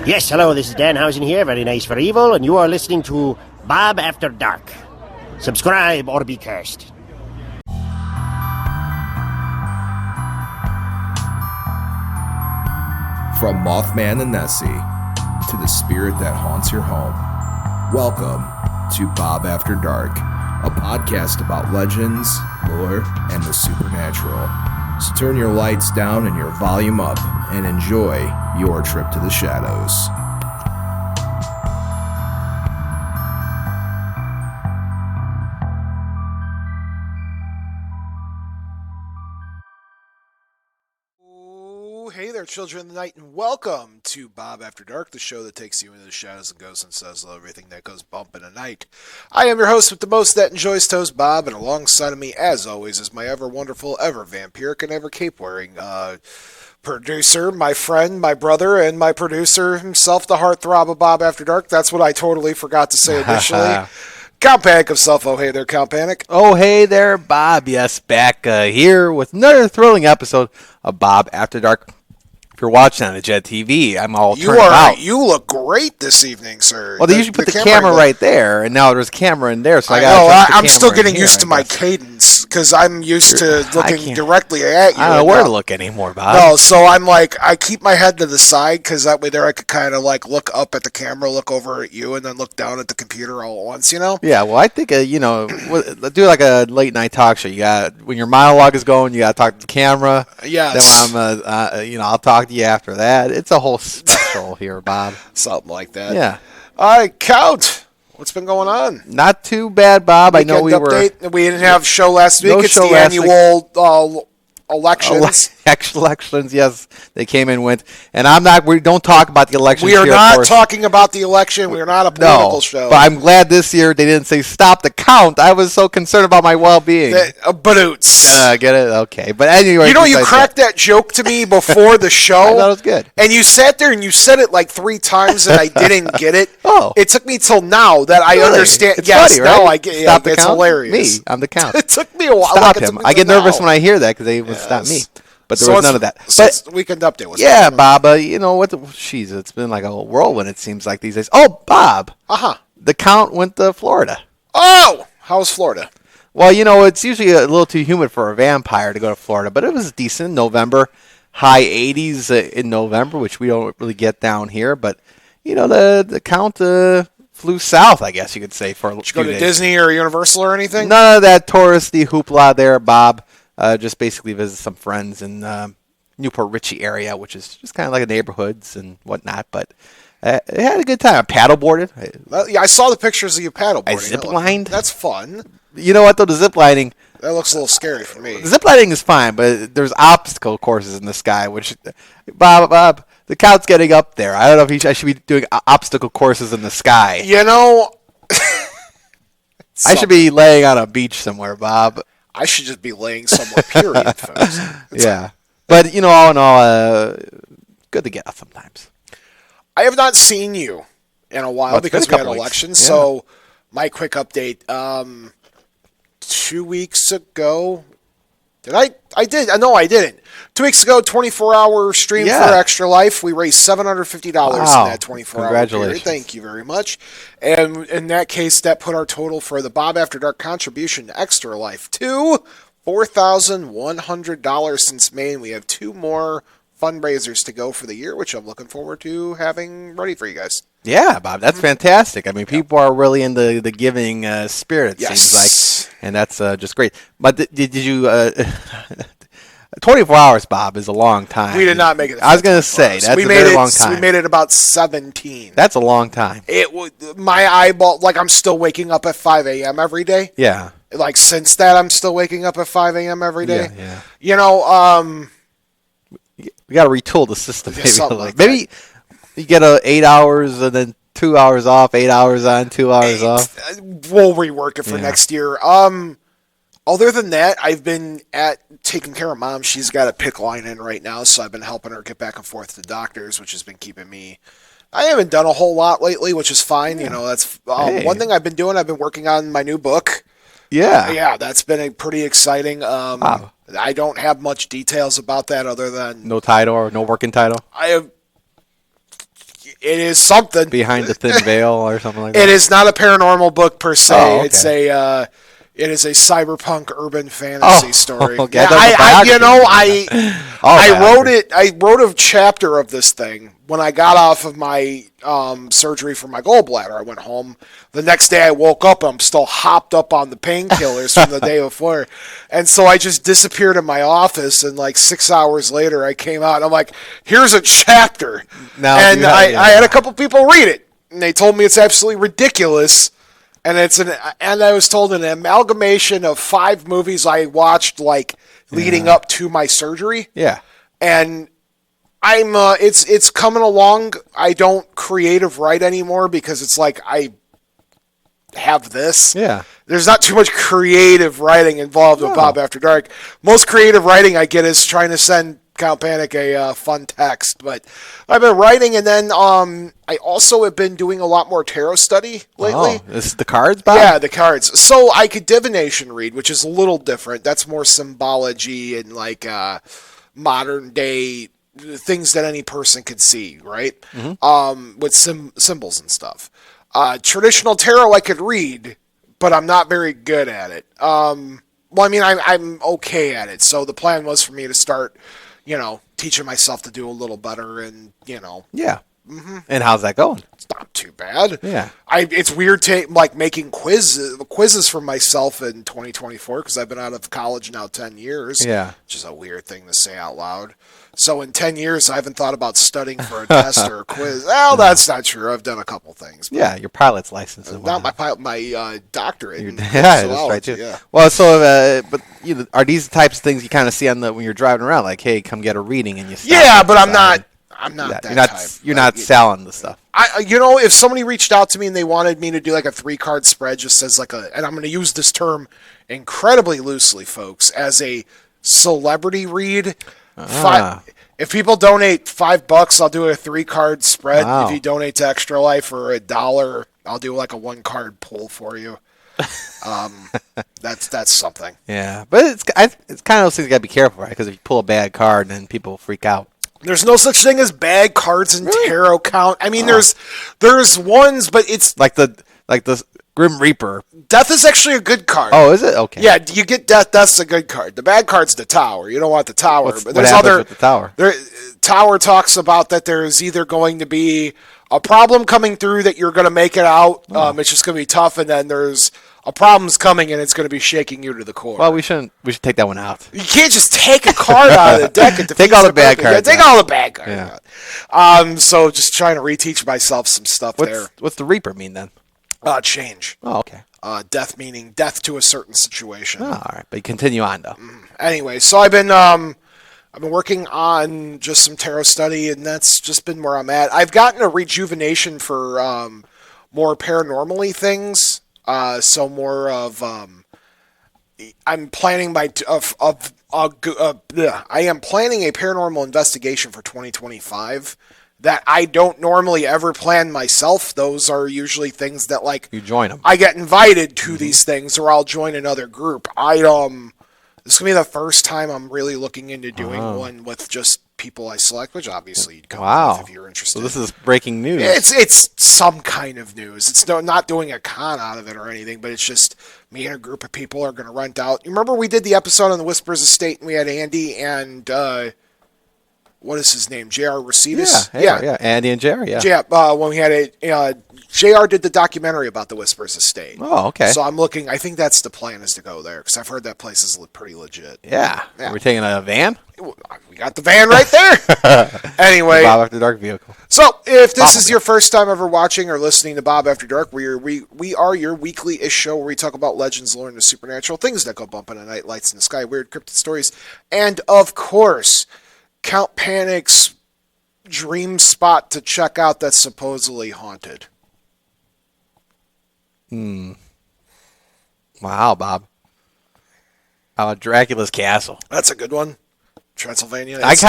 Yes, hello, this is Danhausen here, very nice for evil, and you are listening to Bob After Dark. Subscribe or be cursed. From Mothman and Nessie to the spirit that haunts your home, welcome to Bob After Dark, a podcast about legends, lore, and the supernatural. So turn your lights down and your volume up and enjoy your trip to the shadows. Hey there, children of the night, and welcome to Bob After Dark, the show that takes you into the shadows and goes and says everything that goes bump in a night. I am your host with the most that enjoys toast, Bob, and alongside of me, as always, is my ever wonderful, ever vampiric, and ever cape-wearing producer, my friend, my brother, and my producer himself, the heartthrob of Bob After Dark. That's what I totally forgot to say initially. Count Panek himself. Oh, hey there, Count Panek. Oh, hey there, Bob. Yes, back here with another thrilling episode of Bob After Dark. If you're watching on the Jet TV, I'm all turned out. You look great this evening, sir. Well, they usually put the camera right there, and now there's a camera in there, so I'm still getting used to my cadence, because I'm used to looking directly at you. I don't know where to look anymore, Bob. No, so I'm like, I keep my head to the side, because that way there I could kind of like look up at the camera, look over at you, and then look down at the computer all at once, you know? Yeah, well, I think, do like a late night talk show. You got, when your monologue is going, you got to talk to the camera. Yes. Then when I'll talk to you after that. It's a whole special here, Bob. Something like that. Yeah. All right, Count. What's been going on? Not too bad, Bob. Weekend I know we update. We didn't have a show last week. No it's show the annual elections. Elections, yes. They came and went. And we don't talk about the elections. We are not talking about the election. We are not a political show. But I'm glad this year they didn't say stop the count. I was so concerned about my well-being. Badoots. Get it? Okay. But anyway. You cracked that joke to me before the show. I thought it was good. And you sat there and you said it like 3 times and I didn't get it. Oh. It took me till now that I understand. It's funny, right? Now I get it. Stop the it's count? hilarious. Me. I'm the count. It took me a while. Stop him. I get nervous when I hear that because they would stop me. But there was none of that. But weekend update. Yeah, Bob. It's been like a whirlwind. It seems like these days. Oh, Bob. The count went to Florida. Oh, how's Florida? Well, it's usually a little too humid for a vampire to go to Florida, but it was decent. November, high 80s in November, which we don't really get down here. But the count flew south, I guess you could say, for a few days. Did you go to Disney or Universal or anything? None of that touristy hoopla there, Bob. Just basically visit some friends in Newport Richey area, which is just kind of like a neighborhoods and whatnot. But I had a good time. I paddleboarded. Yeah, I saw the pictures of you paddleboarding. I ziplined. That's fun. You know what, though? The ziplining. That looks a little scary for me. Ziplining is fine, but there's obstacle courses in the sky, which, Bob, the count's getting up there. I don't know if I should be doing obstacle courses in the sky. I should be laying on a beach somewhere, Bob. I should just be laying somewhere, period, folks. Yeah. But, all in all, good to get out sometimes. I have not seen you in a while because we had elections. Yeah. So, my quick update. 2 weeks ago, I did. No, I didn't. 2 weeks ago, 24-hour stream for Extra Life. We raised $750 in that 24-hour period. Thank you very much. And in that case, that put our total for the Bob After Dark contribution to Extra Life to $4,100 since May. And we have 2 more fundraisers to go for the year, which I'm looking forward to having ready for you guys. Yeah, Bob, that's fantastic. I mean, people are really into the giving spirit, it seems like, and that's just great. But did you... 24 hours, Bob, is a long time. We did not make it. I was going to say, that's a very long time. We made it about 17. That's a long time. My eyeball, like I'm still waking up at 5 a.m. every day. Yeah. Like since that, I'm still waking up at 5 a.m. every day. Yeah. We got to retool the system. Maybe you get 8 hours and then 2 hours off, 8 hours on, 2 hours off. We'll rework it for next year. Other than that, I've been taking care of Mom. She's got a PICC line in right now, so I've been helping her get back and forth to doctors, which has been keeping me. I haven't done a whole lot lately, which is fine. Yeah. That's one thing I've been doing. I've been working on my new book. Yeah, that's been pretty exciting. Wow. I don't have much details about that other than no title or no working title. It is something. Behind the Thin Veil or something like that? It is not a paranormal book per se. Oh, okay. It is a cyberpunk urban fantasy story. Okay. Yeah, I wrote a chapter of this thing when I got off of my surgery for my gallbladder. I went home. The next day I woke up and I'm still hopped up on the painkillers from the day before. And so I just disappeared in my office, and like 6 hours later I came out and I'm like, here's a chapter. Now, and I had a couple people read it, and they told me it's absolutely ridiculous. And I was told an amalgamation of 5 movies I watched leading up to my surgery. Yeah. And it's coming along. I don't creative write anymore because it's like I have this. Yeah. There's not too much creative writing involved with Bob After Dark. Most creative writing I get is trying to send Count Panek a fun text, but I've been writing, and then I also have been doing a lot more tarot study lately. Oh, this is the cards, Bob? Yeah, the cards. So I could divination read, which is a little different. That's more symbology and modern day things that any person could see, right? Mm-hmm. With symbols and stuff. Traditional tarot I could read, but I'm not very good at it. I'm okay at it. So the plan was for me to start teaching myself to do a little better, and Yeah. Mm-hmm. And how's that going? It's not too bad. Yeah. It's weird making quizzes for myself in 2024 because I've been out of college now 10 years. Yeah. Which is a weird thing to say out loud. So in 10 years, I haven't thought about studying for a test or a quiz. Well, that's not true. I've done a couple things. Yeah, your pilot's license. Not my doctorate. Yeah, that's right too. Yeah. Well, so are these types of things you kind of see when you're driving around? Like, hey, come get a reading, and you stop. Yeah, but I'm not that type. You're not selling the stuff. If somebody reached out to me and they wanted me to do like a 3-card spread, just as and I'm going to use this term incredibly loosely, folks, as a celebrity read. If people donate $5, I'll do a 3-card spread. Wow. If you donate to Extra Life for $1, I'll do like a 1-card pull for you. That's something. Yeah, but it's kind of those things you got to be careful, right? Because if you pull a bad card, then people freak out. There's no such thing as bad cards in tarot count. I mean, there's ones, but it's like the Grim Reaper. Death is actually a good card. Oh, is it? Okay. Yeah, you get Death. That's a good card. The bad card's the Tower. You don't want the Tower. What happens with the Tower? Tower talks about that there's either going to be a problem coming through that you're going to make it out. It's just going to be tough, and then there's a problem's coming and it's going to be shaking you to the core. Well, we should take that one out. You can't just take a card out of the deck and take all the bad cards. Yeah, take all the bad cards out. So just trying to reteach myself some stuff there. What's the Reaper mean then? Change. Oh, okay. Death meaning death to a certain situation. Oh, all right, but you continue on though. Anyway, so I've been working on just some tarot study, and that's just been where I'm at. I've gotten a rejuvenation for more paranormally things. So more of I'm planning I am planning a paranormal investigation for 2025 that I don't normally ever plan myself. Those are usually things that you join them. I get invited to these things, or I'll join another group. This is gonna be the first time I'm really looking into doing one with just people I select, which obviously you'd come with if you're interested. So this is breaking news. It's some kind of news. It's not doing a con out of it or anything, but it's just me and a group of people are going to rent out. You remember we did the episode on the Whispers Estate, and we had Andy and what is his name? J.R. Rositas? Yeah. Andy and J.R., when we had J.R. did the documentary about the Whispers Estate. Oh, okay. So I'm looking, I think that's the plan, is to go there, because I've heard that place is pretty legit. Yeah. We're taking a van? We got the van right there. Anyway. Bob After Dark vehicle. So, if this is your first time ever watching or listening to Bob After Dark, we are your weekly-ish show where we talk about legends, lore, and the supernatural, things that go bump in the night, lights in the sky, weird cryptid stories, and, of course, Count Panek's dream spot to check out that's supposedly haunted. Wow, Bob. Dracula's castle. That's a good one. Transylvania. It's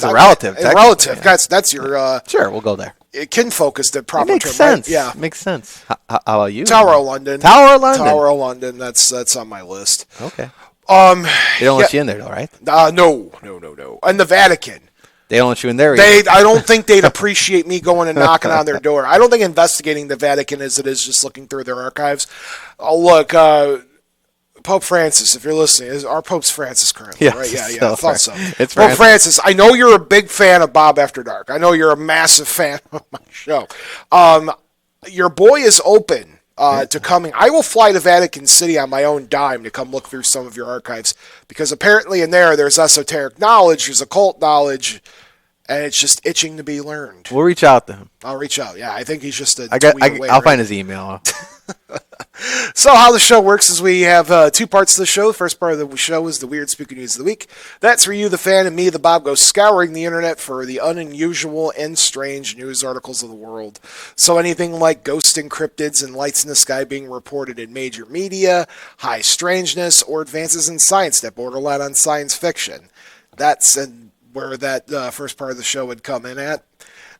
a relative. A relative. Yeah. That's your... sure, we'll go there. Kinfolk is the proper term. Makes sense. Right? Yeah. Makes sense. How about you? Tower of London. Tower of London. Tower of London. That's on my list. Okay. They don't let you in there, though, right? No. And the Vatican. They don't let you in there. I don't think they'd appreciate me going and knocking on their door. I don't think investigating the Vatican as it is just looking through their archives. Oh, look, Pope Francis, if you're listening, our Pope's Francis currently, Yes, right? Yeah, so I thought so. It's Pope Francis, I know you're a big fan of Bob After Dark. I know you're a massive fan of my show. Your boy is open to coming. I will fly to Vatican City on my own dime to come look through some of your archives, because apparently in there's esoteric knowledge, there's occult knowledge, and it's just itching to be learned. We'll reach out to him. I'll reach out. Yeah, I think he's just a I'll right? find his email. So how the show works is we have two parts to the show. The first part of the show is the weird spooky news of the week. That's where you, the fan, and me, the Bob, go scouring the internet for the unusual and strange news articles of the world. So anything like ghosts and cryptids and lights in the sky being reported in major media, high strangeness, or advances in science that borderline on science fiction. That's where that first part of the show would come in at.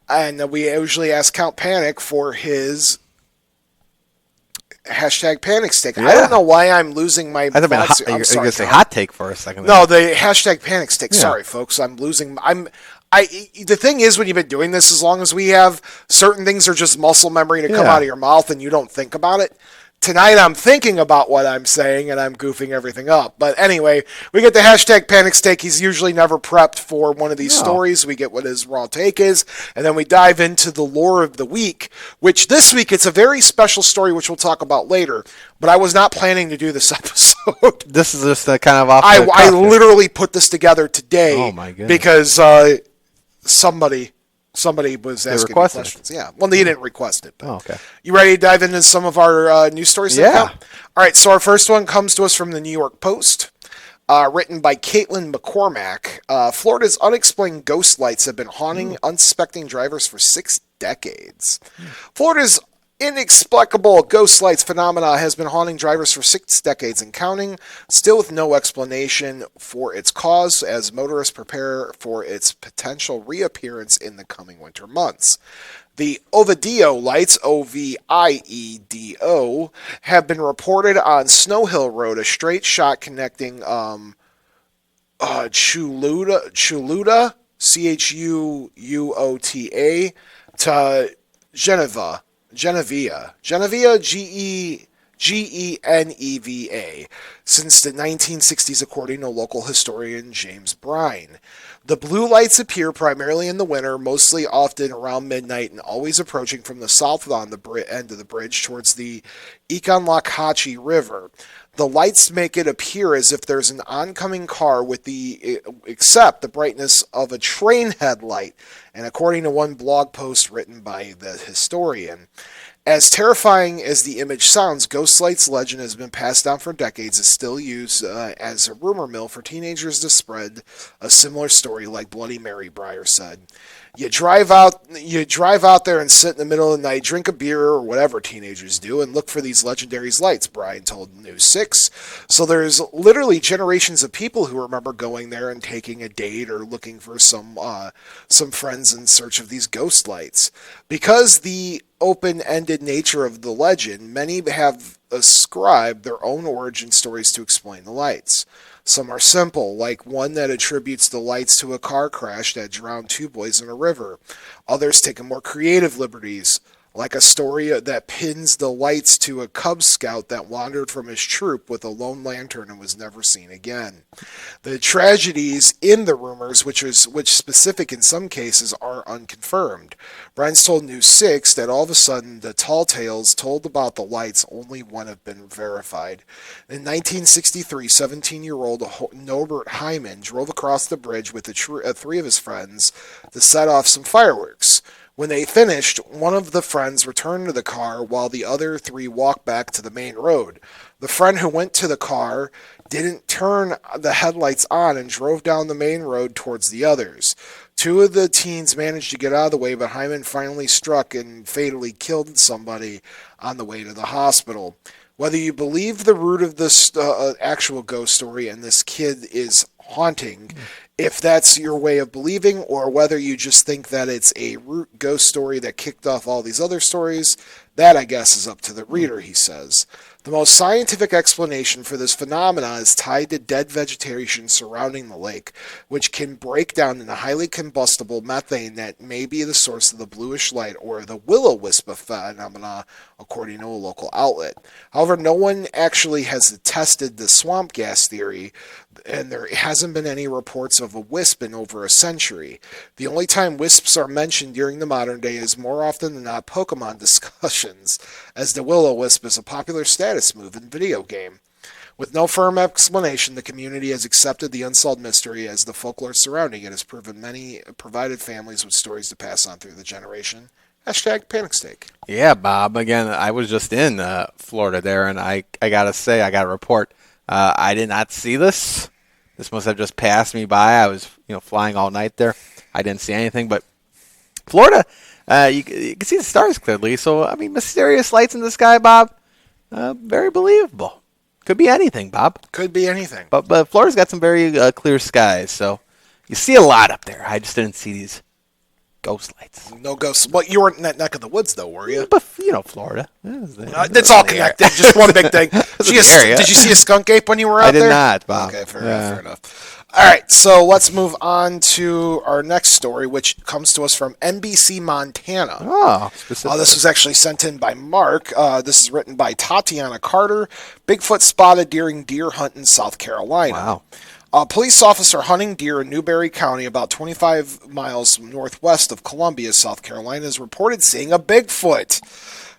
And we usually ask Count Panic for his hashtag panic stick. Yeah. I don't know why I'm losing my. You're going to say hot take for a second. No, the hashtag panic stick. Yeah. Sorry, folks. I'm losing. The thing is, when you've been doing this as long as we have, certain things are just muscle memory to come out of your mouth and you don't think about it. Tonight I'm thinking about what I'm saying and I'm goofing everything up. But anyway, we get the hashtag panic stick. He's usually never prepped for one of these stories. We get what his raw take is, and then we dive into the lore of the week, which this week it's a very special story, which we'll talk about later. But I was not planning to do this episode. This is just a kind of off. I literally put this together today. Oh my goodness! Because somebody was asking me questions. Yeah. Well, they didn't request it. Oh, okay. You ready to dive into some of our news stories? Yeah. All right. So our first one comes to us from the New York Post, written by Caitlin McCormack. Florida's unexplained ghost lights have been haunting unsuspecting drivers for 6 decades. Florida's inexplicable ghost lights phenomena has been haunting drivers for 6 decades and counting, still with no explanation for its cause as motorists prepare for its potential reappearance in the coming winter months. The Ovidio lights, Oviedo, have been reported on Snow Hill Road, a straight shot connecting Chuluta, Chuuta, to Geneva, Geneva, since the 1960s, according to local historian James Brine. The blue lights appear primarily in the winter, mostly often around midnight, and always approaching from the south on the end of the bridge towards the Econlockhatchee River. The lights make it appear as if there's an oncoming car except the brightness of a train headlight, and according to one blog post written by the historian. As terrifying as the image sounds, Ghost Lights legend has been passed down for decades. It's still used as a rumor mill for teenagers to spread a similar story like Bloody Mary, Breyer said. You drive out there and sit in the middle of the night, drink a beer or whatever teenagers do, and look for these legendary lights, Brian told News 6. So there's literally generations of people who remember going there and taking a date or looking for some friends in search of these ghost lights. Because the open-ended nature of the legend, many have ascribed their own origin stories to explain the lights. Some are simple, like one that attributes the lights to a car crash that drowned 2 boys in a river. Others take more creative liberties, like a story that pins the lights to a Cub Scout that wandered from his troop with a lone lantern and was never seen again. The tragedies in the rumors, which specific in some cases, are unconfirmed. Brian's told News 6 that all of a sudden the tall tales told about the lights, only one have been verified. In 1963, 17-year-old Norbert Hyman drove across the bridge with 3 of his friends to set off some fireworks. When they finished, one of the friends returned to the car while the other 3 walked back to the main road. The friend who went to the car didn't turn the headlights on and drove down the main road towards the others. 2 of the teens managed to get out of the way, but Hyman finally struck and fatally killed somebody on the way to the hospital. Whether you believe the root of this actual ghost story and this kid is haunting, if that's your way of believing, or whether you just think that it's a root ghost story that kicked off all these other stories, that I guess is up to the reader, he says. The most scientific explanation for this phenomena is tied to dead vegetation surrounding the lake, which can break down into highly combustible methane that may be the source of the bluish light or the will-o-wisp phenomena, according to a local outlet. However, no one actually has tested the swamp gas theory, and there hasn't been any reports of a wisp in over a century. The only time wisps are mentioned during the modern day is more often than not Pokemon discussions, as the will-o-wisp is a popular status move in video game. With no firm explanation, the community has accepted the unsolved mystery as the folklore surrounding it has provided families with stories to pass on through the generation. Hashtag panic steak. Yeah, Bob. Again, I was just in Florida there, and I gotta say, I gotta report, I did not see this. This must have just passed me by. I was, flying all night there. I didn't see anything, but Florida, you can see the stars clearly. So, I mean, mysterious lights in the sky, Bob. Very believable. Could be anything, Bob. Could be anything. But Florida's got some very clear skies, so you see a lot up there. I just didn't see these ghost lights. No ghosts. Well, you weren't in that neck of the woods, though, were you? But, Florida. It's all connected. Just one big thing. Did you see a skunk ape when you were out there? I did not, Bob. Okay, fair enough. All right, so let's move on to our next story, which comes to us from NBC Montana. Oh, specific. This was actually sent in by Mark. This is written by Tatiana Carter. Bigfoot spotted during deer hunt in South Carolina. Wow. A police officer hunting deer in Newberry County, about 25 miles northwest of Columbia, South Carolina, is reported seeing a Bigfoot.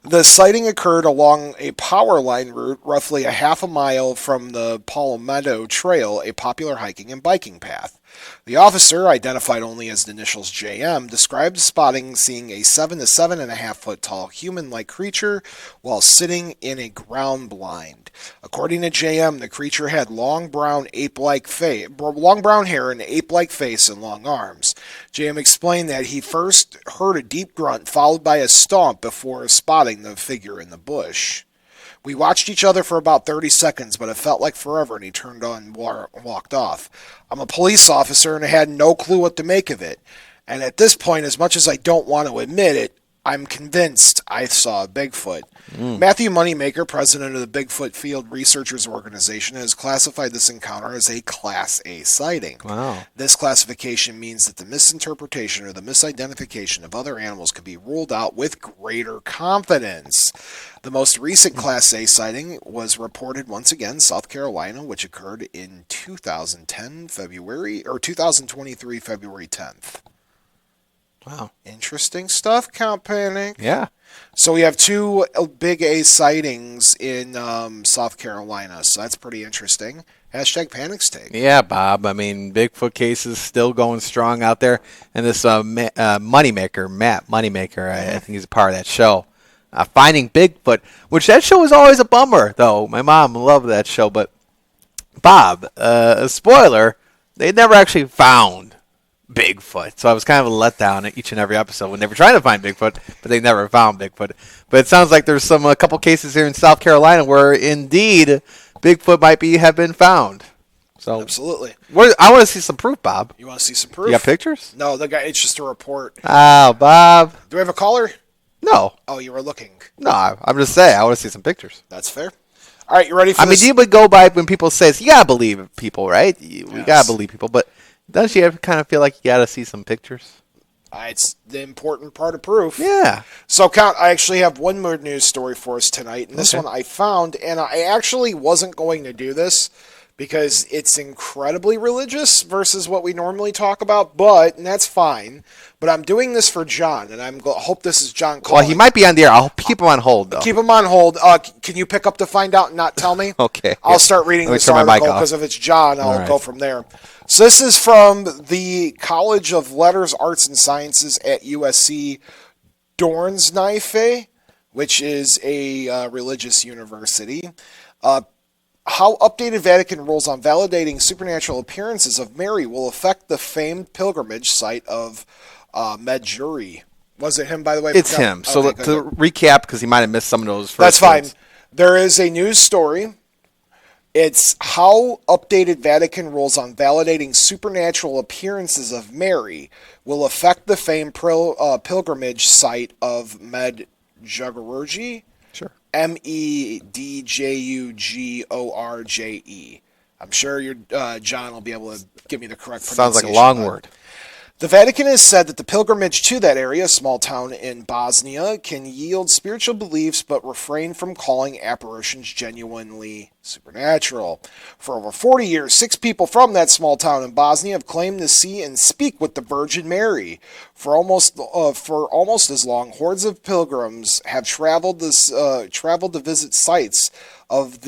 The sighting occurred along a power line route roughly a half a mile from the Palmetto Trail, a popular hiking and biking path. The officer, identified only as the initials JM, described spotting seeing a 7 to 7.5 foot tall human-like creature while sitting in a ground blind. According to JM, the creature had long brown hair, an ape-like face, and long arms. JM explained that he first heard a deep grunt followed by a stomp before spotting the figure in the bush. We watched each other for about 30 seconds, but it felt like forever, and he turned on and walked off. I'm a police officer, and I had no clue what to make of it. And at this point, as much as I don't want to admit it, I'm convinced I saw a Bigfoot. Matthew Moneymaker, president of the Bigfoot Field Researchers Organization, has classified this encounter as a Class A sighting. Wow. This classification means that the misinterpretation or the misidentification of other animals can be ruled out with greater confidence. The most recent Class A sighting was reported once again in South Carolina, which occurred in 2023, February 10th. Wow. Interesting stuff, Count Panic. Yeah. So we have two big A sightings in South Carolina, so that's pretty interesting. Hashtag panic steak. Yeah, Bob. I mean, Bigfoot cases still going strong out there. And this Moneymaker, Matt Moneymaker, I think he's a part of that show. Finding Bigfoot, which that show was always a bummer, though. My mom loved that show. But, Bob, a spoiler, they never actually found Bigfoot. So I was kind of a letdown at each and every episode when they were trying to find Bigfoot, but they never found Bigfoot. But it sounds like there's a couple cases here in South Carolina where indeed Bigfoot might have been found. So absolutely. I want to see some proof, Bob. You want to see some proof? You got pictures? No, it's just a report. Oh, Bob. Do we have a caller? No. Oh, you were looking. No, I'm just saying I want to see some pictures. That's fair. All right, you ready for this? I mean, you would go by when people say, you got to believe people, right? We got to believe people, but don't you ever kind of feel like you got to see some pictures? It's the important part of proof. Yeah. So, Count, I actually have one more news story for us tonight, and this one I found, and I actually wasn't going to do this because it's incredibly religious versus what we normally talk about, and that's fine. But I'm doing this for John, and I hope this is John calling. Well, he might be on the air. I'll keep him on hold, though. Keep him on hold. Can you pick up to find out and not tell me? Okay. I'll start reading this article, because if it's John, I'll go from there. So this is from the College of Letters, Arts, and Sciences at USC Dornsnife, which is a religious university. How updated Vatican rules on validating supernatural appearances of Mary will affect the famed pilgrimage site of Medjugorje. Was it him, by the way? It's him. So to recap, because he might have missed some of those first That's fine. words. There is a news story. It's how updated Vatican rules on validating supernatural appearances of Mary will affect the famed pilgrimage site of Medjugorje. Sure. Medjugorje. I'm sure your John will be able to give me the correct Sounds pronunciation. like a long word. The Vatican has said that the pilgrimage to that area, a small town in Bosnia, can yield spiritual beliefs but refrain from calling apparitions genuinely supernatural. For over 40 years, 6 people from that small town in Bosnia have claimed to see and speak with the Virgin Mary. For almost as long, hordes of pilgrims have traveled to visit sites of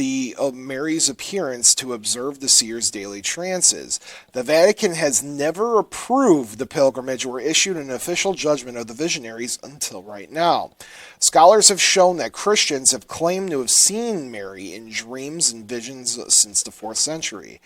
Mary's appearance to observe the seer's daily trances. The Vatican has never approved the pilgrimage or issued an official judgment of the visionaries until right now. Scholars have shown that Christians have claimed to have seen Mary in dreams and visions since the 4th century.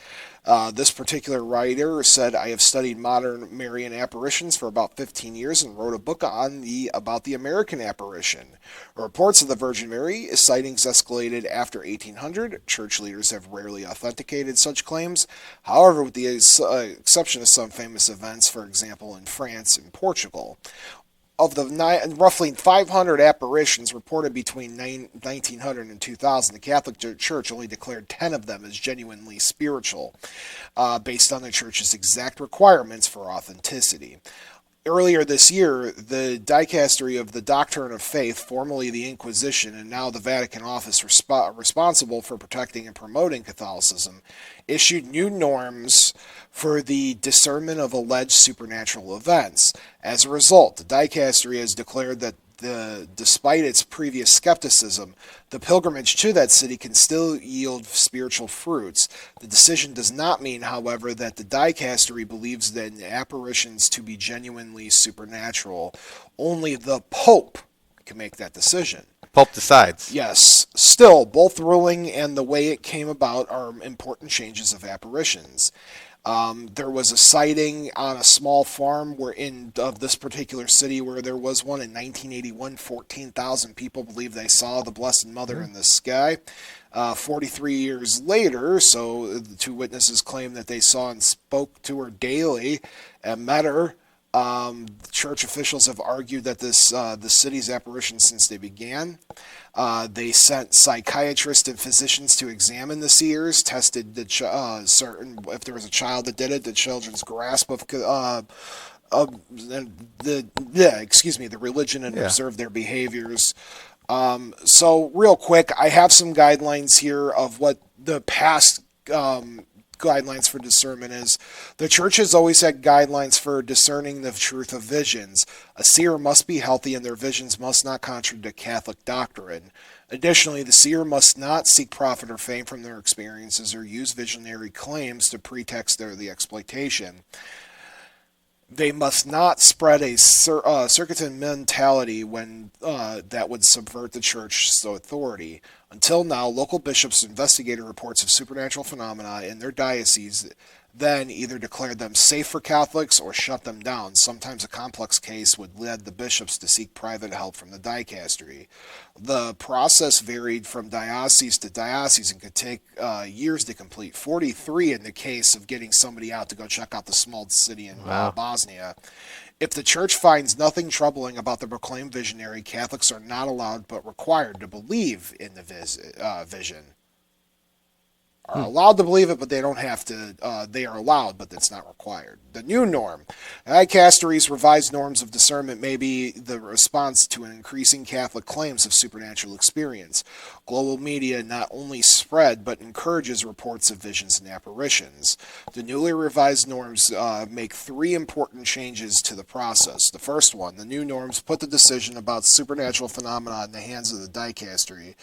This particular writer said, "I have studied modern Marian apparitions for about 15 years and wrote a book about the American apparition. Reports of the Virgin Mary sightings escalated after 1800. Church leaders have rarely authenticated such claims. However, with the exception of some famous events, for example, in France and Portugal. Of the roughly 500 apparitions reported between 1900 and 2000, the Catholic Church only declared 10 of them as genuinely spiritual, based on the Church's exact requirements for authenticity. Earlier this year, the Dicastery of the Doctrine of Faith, formerly the Inquisition and now the Vatican office responsible for protecting and promoting Catholicism, issued new norms for the discernment of alleged supernatural events. As a result, the Dicastery has declared that despite its previous skepticism, the pilgrimage to that city can still yield spiritual fruits. The decision does not mean, however, that the Dicastery believes that apparitions to be genuinely supernatural. Only the Pope can make that decision. Pope decides. Yes. Still, both the ruling and the way it came about are important changes of apparitions. There was a sighting on a small farm of this particular city where there was one in 1981. 14,000 people believe they saw the Blessed Mother in the sky. 43 years later, so the 2 witnesses claim that they saw and spoke to her daily and met her. Church officials have argued that the city's apparition since they began. They sent psychiatrists and physicians to examine the seers, tested if there was a child that did it, the children's grasp of the religion, and observed their behaviors. So real quick, I have some guidelines here of what the past guidelines for discernment is. The church has always had guidelines for discerning the truth of visions. A seer must be healthy and their visions must not contradict Catholic doctrine. Additionally, the seer must not seek profit or fame from their experiences or use visionary claims to pretext the exploitation. They must not spread a circuitan mentality that would subvert the church's authority. Until now, local bishops investigated reports of supernatural phenomena in their dioceses, then either declared them safe for Catholics or shut them down. Sometimes a complex case would lead the bishops to seek private help from the dicastery. The process varied from diocese to diocese and could take years to complete. 43 in the case of getting somebody out to go check out the small city in Bosnia. If the church finds nothing troubling about the proclaimed visionary, Catholics are not allowed but required to believe in the vision. Are allowed to believe it, but they don't have to. They are allowed, but it's not required. The new norm. Dicastery's revised norms of discernment may be the response to an increasing Catholic claims of supernatural experience. Global media not only spread, but encourages reports of visions and apparitions. The newly revised norms make 3 important changes to the process. The first one, the new norms put the decision about supernatural phenomena in the hands of the dicastery.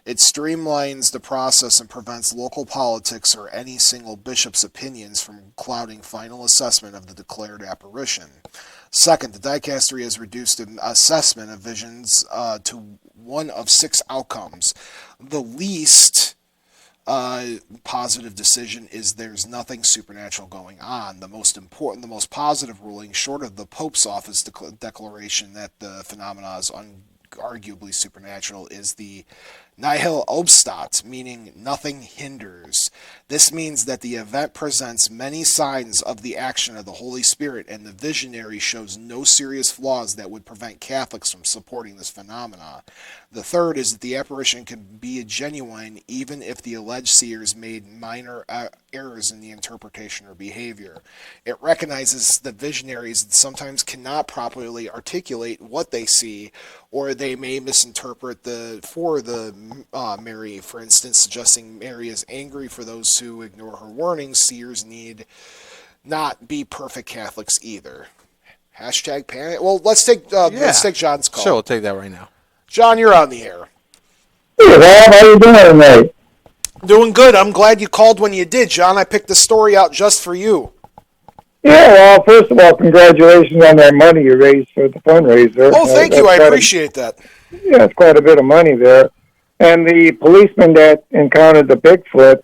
It streamlines the process and prevents local politics or any single bishop's opinions from clouding final assessment of the declared apparition. Second, the dicastery has reduced an assessment of visions to one of 6 outcomes. The least positive decision is there's nothing supernatural going on. The most important, the most positive ruling, short of the Pope's office declaration that the phenomena is arguably supernatural, is the Nihil obstat, meaning nothing hinders. This means that the event presents many signs of the action of the Holy Spirit, and the visionary shows no serious flaws that would prevent Catholics from supporting this phenomena. The third is that the apparition can be genuine even if the alleged seers made minor errors in the interpretation or behavior. It recognizes that visionaries sometimes cannot properly articulate what they see, or they may misinterpret Mary, for instance, suggesting Mary is angry for those who ignore her warnings. Seers need not be perfect Catholics either. Hashtag panic. Well, let's take John's call. Sure, we'll take that right now. John, you're on the air. Hey, Rob, how you doing tonight? Doing good. I'm glad you called when you did, John. I picked the story out just for you. Yeah, well, first of all, congratulations on that money you raised for the fundraiser. Oh, thank you. I appreciate that. Yeah, it's quite a bit of money there. And the policeman that encountered the Bigfoot,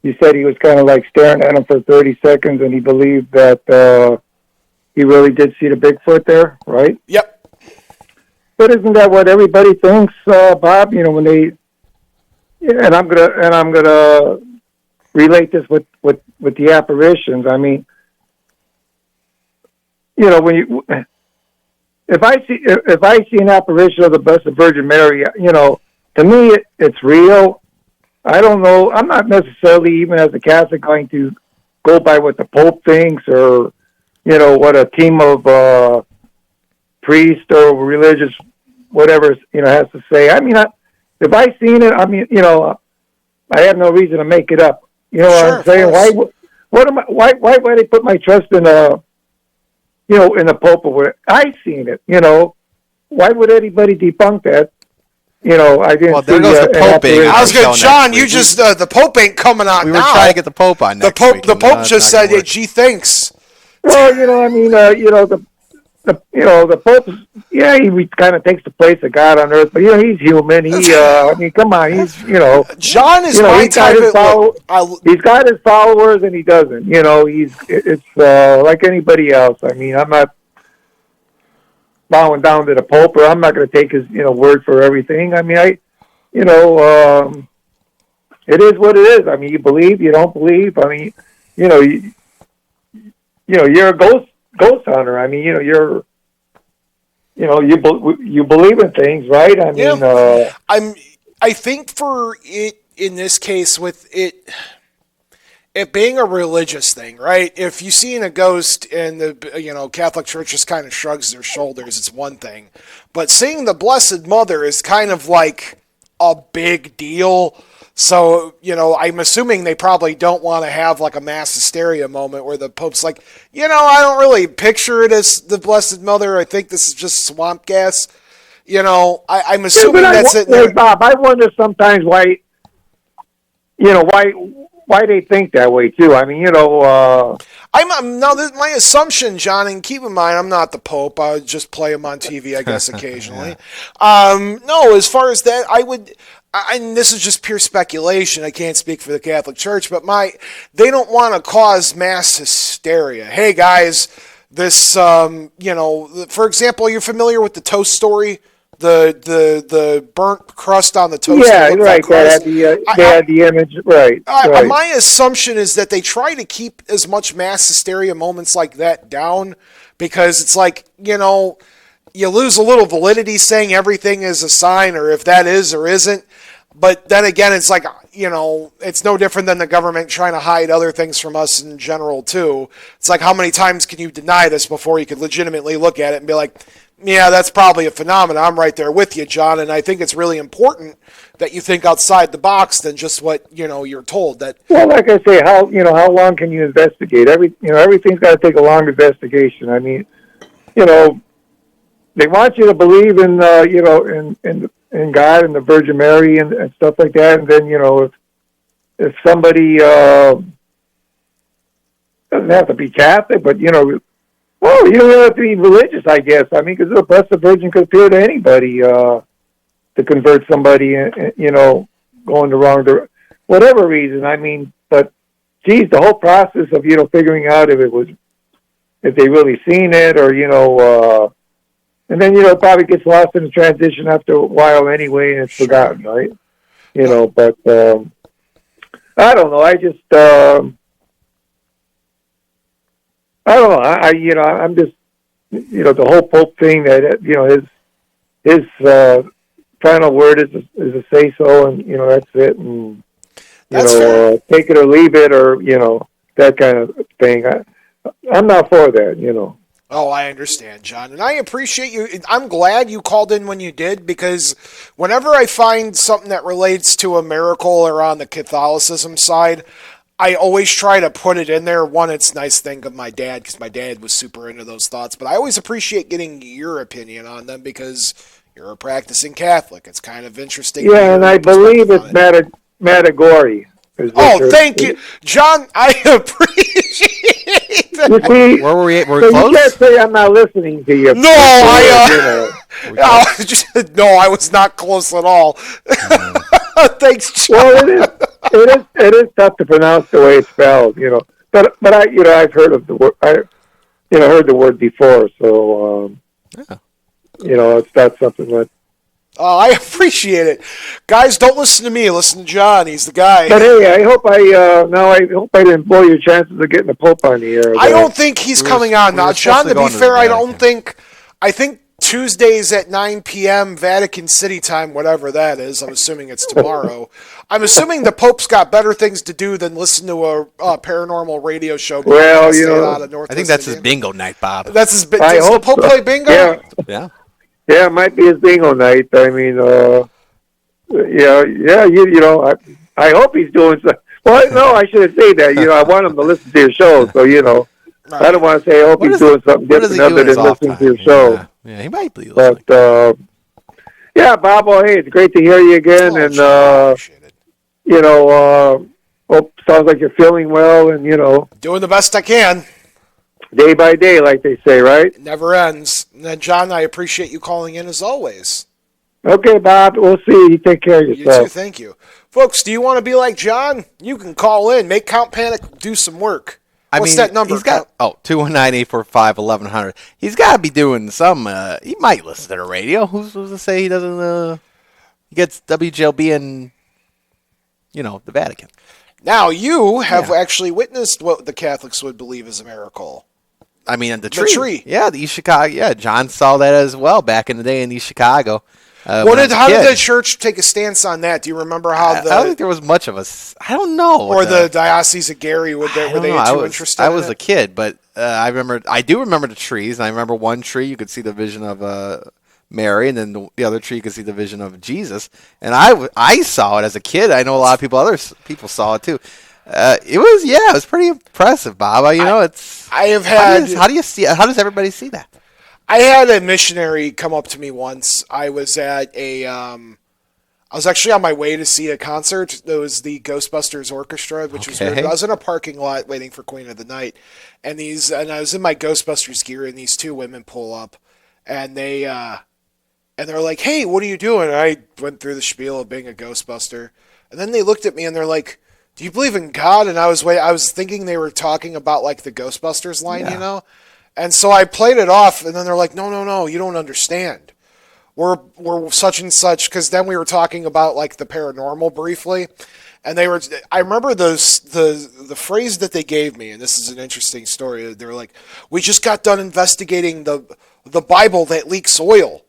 you said he was kind of like staring at him for 30 seconds, and he believed that he really did see the Bigfoot there, right? Yep. But isn't that what everybody thinks, Bob? You know, when they, and I'm gonna relate this with the apparitions. I mean, you know, if I see an apparition of the Blessed Virgin Mary, you know, to me it's real. I don't know. I'm not necessarily, even as a Catholic, going to go by what the Pope thinks, or you know, what a team of priest or religious whatever, you know, has to say. I mean, if I seen it, I mean, you know, I have no reason to make it up. You know what I'm saying? Why would I put my trust in in the Pope or where I seen it? You know, why would anybody debunk that? You know, I didn't. Well, there goes the Pope being. I was good, John. You just the Pope ain't coming on. We were trying to get the Pope on. The Pope just said, "Gee, thanks." Well, you know, I mean, the Pope, yeah, he kind of takes the place of God on earth, but you know, he's human. I mean, come on, he's, you know, John is my type of. He's got his followers, and he doesn't. You know, it's like anybody else. I mean, I'm not bowing down to the Pope, or I'm not going to take his word for everything. I mean, it is what it is. I mean, you believe, you don't believe. I mean, you're a ghost hunter. I mean, you believe in things, right? I mean, I think for it in this case, with it being a religious thing, right? If you see a ghost and the Catholic Church just kind of shrugs their shoulders, it's one thing. But seeing the Blessed Mother is kind of like a big deal. So, I'm assuming they probably don't want to have like a mass hysteria moment where the Pope's like, I don't really picture it as the Blessed Mother. I think this is just swamp gas. I'm assuming that's it. Hey, Bob, I wonder sometimes why they think that way too. I mean, my assumption, John, and keep in mind, I'm not the Pope. I would just play him on TV, I guess, occasionally. No, as far as that, and this is just pure speculation. I can't speak for the Catholic Church, but they don't want to cause mass hysteria. Hey, guys, this, for example, you're familiar with the toast story? The burnt crust on the toast. Yeah, right. They had the image. Right. My assumption is that they try to keep as much mass hysteria moments like that down, because it's like, you lose a little validity saying everything is a sign, or if that is or isn't. But then again, it's like, it's no different than the government trying to hide other things from us in general, too. It's like, how many times can you deny this before you could legitimately look at it and be like, yeah, that's probably a phenomenon. I'm right there with you, John. And I think it's really important that you think outside the box than just what, you're told. That. Well, like I say, how long can you investigate? Everything's got to take a long investigation. I mean, they want you to believe in, in God and the Virgin Mary and stuff like that. And then, if somebody doesn't have to be Catholic, but, well, you don't have to be religious, I guess. I mean, because the Blessed Virgin could appear to anybody to convert somebody, going the wrong direction, whatever reason. I mean, but, geez, the whole process of, figuring out if they really seen it, or, and then it probably gets lost in the transition after a while anyway, and it's forgotten, right? But I don't know. I just I don't know. I'm just the whole Pope thing that his final word is a say so, and that's it, and take it or leave it, or that kind of thing. I'm not for that. Oh, I understand, John, and I appreciate you. I'm glad you called in when you did, because whenever I find something that relates to a miracle or on the Catholicism side, I always try to put it in there. One, it's nice thing of my dad, because my dad was super into those thoughts, but I always appreciate getting your opinion on them because you're a practicing Catholic. It's kind of interesting. Yeah, and I believe it's Matagori. Oh, thank you, John. I appreciate that. You see, where were we? Were we so close? you can't say I'm not listening to you. No, I was not close at all. Thanks, John. Well, it is tough to pronounce the way it's spelled, But I've heard of the word. Heard the word before, so it's not something that. Oh, I appreciate it, guys. Don't listen to me. Listen to John. He's the guy. But hey, I hope I didn't blow your chances of getting the Pope on the air. I don't think he's coming on now, John. To be fair, I think Tuesdays at 9 p.m. Vatican City time, whatever that is. I'm assuming it's tomorrow. I'm assuming the Pope's got better things to do than listen to a paranormal radio show. Well, I think that's his bingo night, Bob. That's his. I Does the hope Pope so. play bingo? Yeah. Yeah, it might be his bingo night. I mean, I hope he's doing so. Well, no, I shouldn't say that. I want him to listen to your show, so I don't want to say I hope he's doing something different other than listening to your show. Yeah, he might be listening. But yeah, Bob. Well, hey, it's great to hear you again, and hope sounds like you're feeling well, and doing the best I can. Day by day, like they say, right? It never ends. And then, John, I appreciate you calling in as always. Okay, Bob. We'll see you. Take care of yourself. You too. Thank you. Folks, do you want to be like John? You can call in. Make Count Panic do some work. What's that number? He's got 219-845-1100. He's got to be doing some. He might listen to the radio. Who's to say he doesn't? He gets WJLB in, the Vatican. Now you have actually witnessed what the Catholics would believe is a miracle. I mean, the tree. Yeah, the East Chicago. Yeah, John saw that as well back in the day in East Chicago. How did the church take a stance on that? Do you remember how I don't think there was much of a. I don't know. Or the Diocese of Gary, were they too interested? I was a kid, but I do remember the trees, and I remember one tree you could see the vision of Mary, and then the other tree you could see the vision of Jesus. And I saw it as a kid. I know a lot of other people saw it too. It was pretty impressive, Bob. I have had. How do you see? How does everybody see that? I had a missionary come up to me once. I was at I was actually on my way to see a concert. It was the Ghostbusters Orchestra, which was weird. I was in a parking lot waiting for Queen of the Night, and I was in my Ghostbusters gear, and these two women pull up, and they're like, "Hey, what are you doing?" And I went through the spiel of being a Ghostbuster, and then they looked at me and they're like, "Do you believe in God?" And I was thinking they were talking about like the Ghostbusters line, And so I played it off, and then they're like, "No, you don't understand. We're such and such," because then we were talking about like the paranormal briefly, and I remember the phrase that they gave me, and this is an interesting story. They were like, "We just got done investigating the Bible that leaks oil."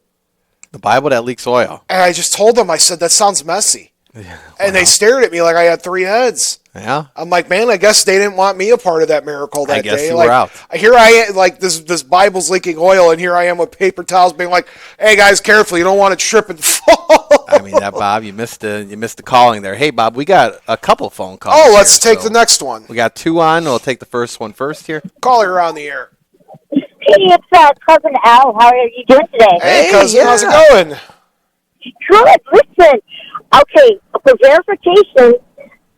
The Bible that leaks oil. And I just told them, I said, "That sounds messy." Yeah, and they stared at me like I had three heads. Yeah. I'm like, man, I guess they didn't want me a part of that miracle that day. I guess you were out. Here I am, like this Bible's leaking oil, and here I am with paper towels being like, "Hey guys, careful, you don't want to trip and fall." I mean, Bob, you missed the calling there. Hey, Bob, we got a couple phone calls. Oh, let's take the next one. We got two on. We'll take the first one first here. Caller on the air. Hey, it's Cousin Al. How are you doing today? Hey, cousin, how's it going? Good. Listen, okay, for verification,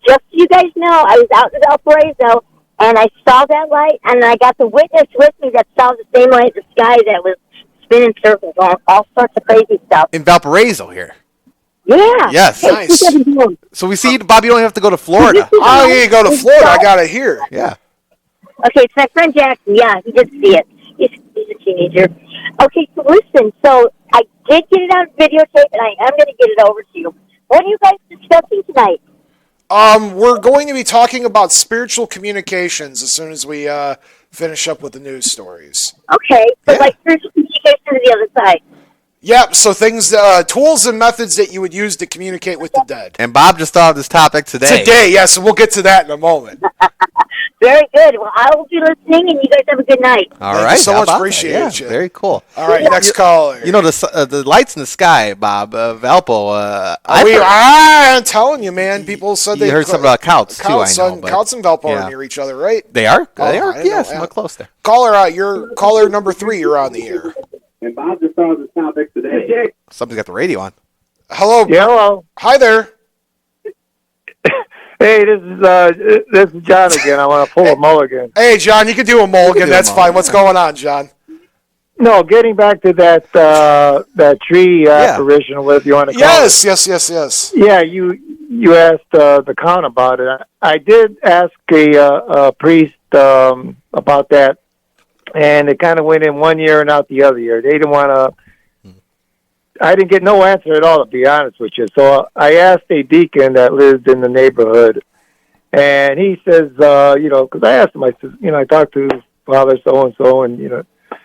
just so you guys know, I was out in Valparaiso, and I saw that light, and I got the witness with me that saw the same light in the sky that was spinning circles on all sorts of crazy stuff. In Valparaiso here. Yeah. Yes. Hey, nice. So we see, Bob, you don't have to go to Florida. Oh, you go to Florida. I got it here. Yeah. Okay, it's my friend Jackson. Yeah, he did see it. She's a teenager. Okay, so listen. So I did get it on videotape, and I am going to get it over to you. What are you guys discussing tonight? We're going to be talking about spiritual communications as soon as we finish up with the news stories. Okay, but like spiritual communication to the other side. Yep, so things, tools and methods that you would use to communicate with the dead. And Bob just thought of this topic today. Today, yes, and we'll get to that in a moment. Very good. Well, I will be listening, and you guys have a good night. All Thank right. you so how much. about Appreciate that? you. Very cool. All right, next caller. You know, the lights in the sky, Bob, Valpo. I'm telling you, man, people said you they heard something about Couts, too, I know. Couts and Valpo yeah. are near each other, right? They are? Oh, They I are? didn't Yeah, know. somewhat close there. Caller, you're caller number 3. You're on the air. And Bob just thought of this topic today. Somebody's got the radio on. Hello. Yeah, hello. Hi there. Hey, this is John again. I want to pull a mulligan. Hey, John, you can do a mulligan. do a That's fine. mulligan, What's yeah. going on, John? No, getting back to that tree apparition, or whatever you want to call it. Yes. Yeah, you asked the count about it. I did ask a priest about that, and it kind of went in one year and out the other year. They didn't want to. I didn't get no answer at all, to be honest with you. So I asked a deacon that lived in the neighborhood, and he says, because I asked him, I said, I talked to Father so-and-so, and,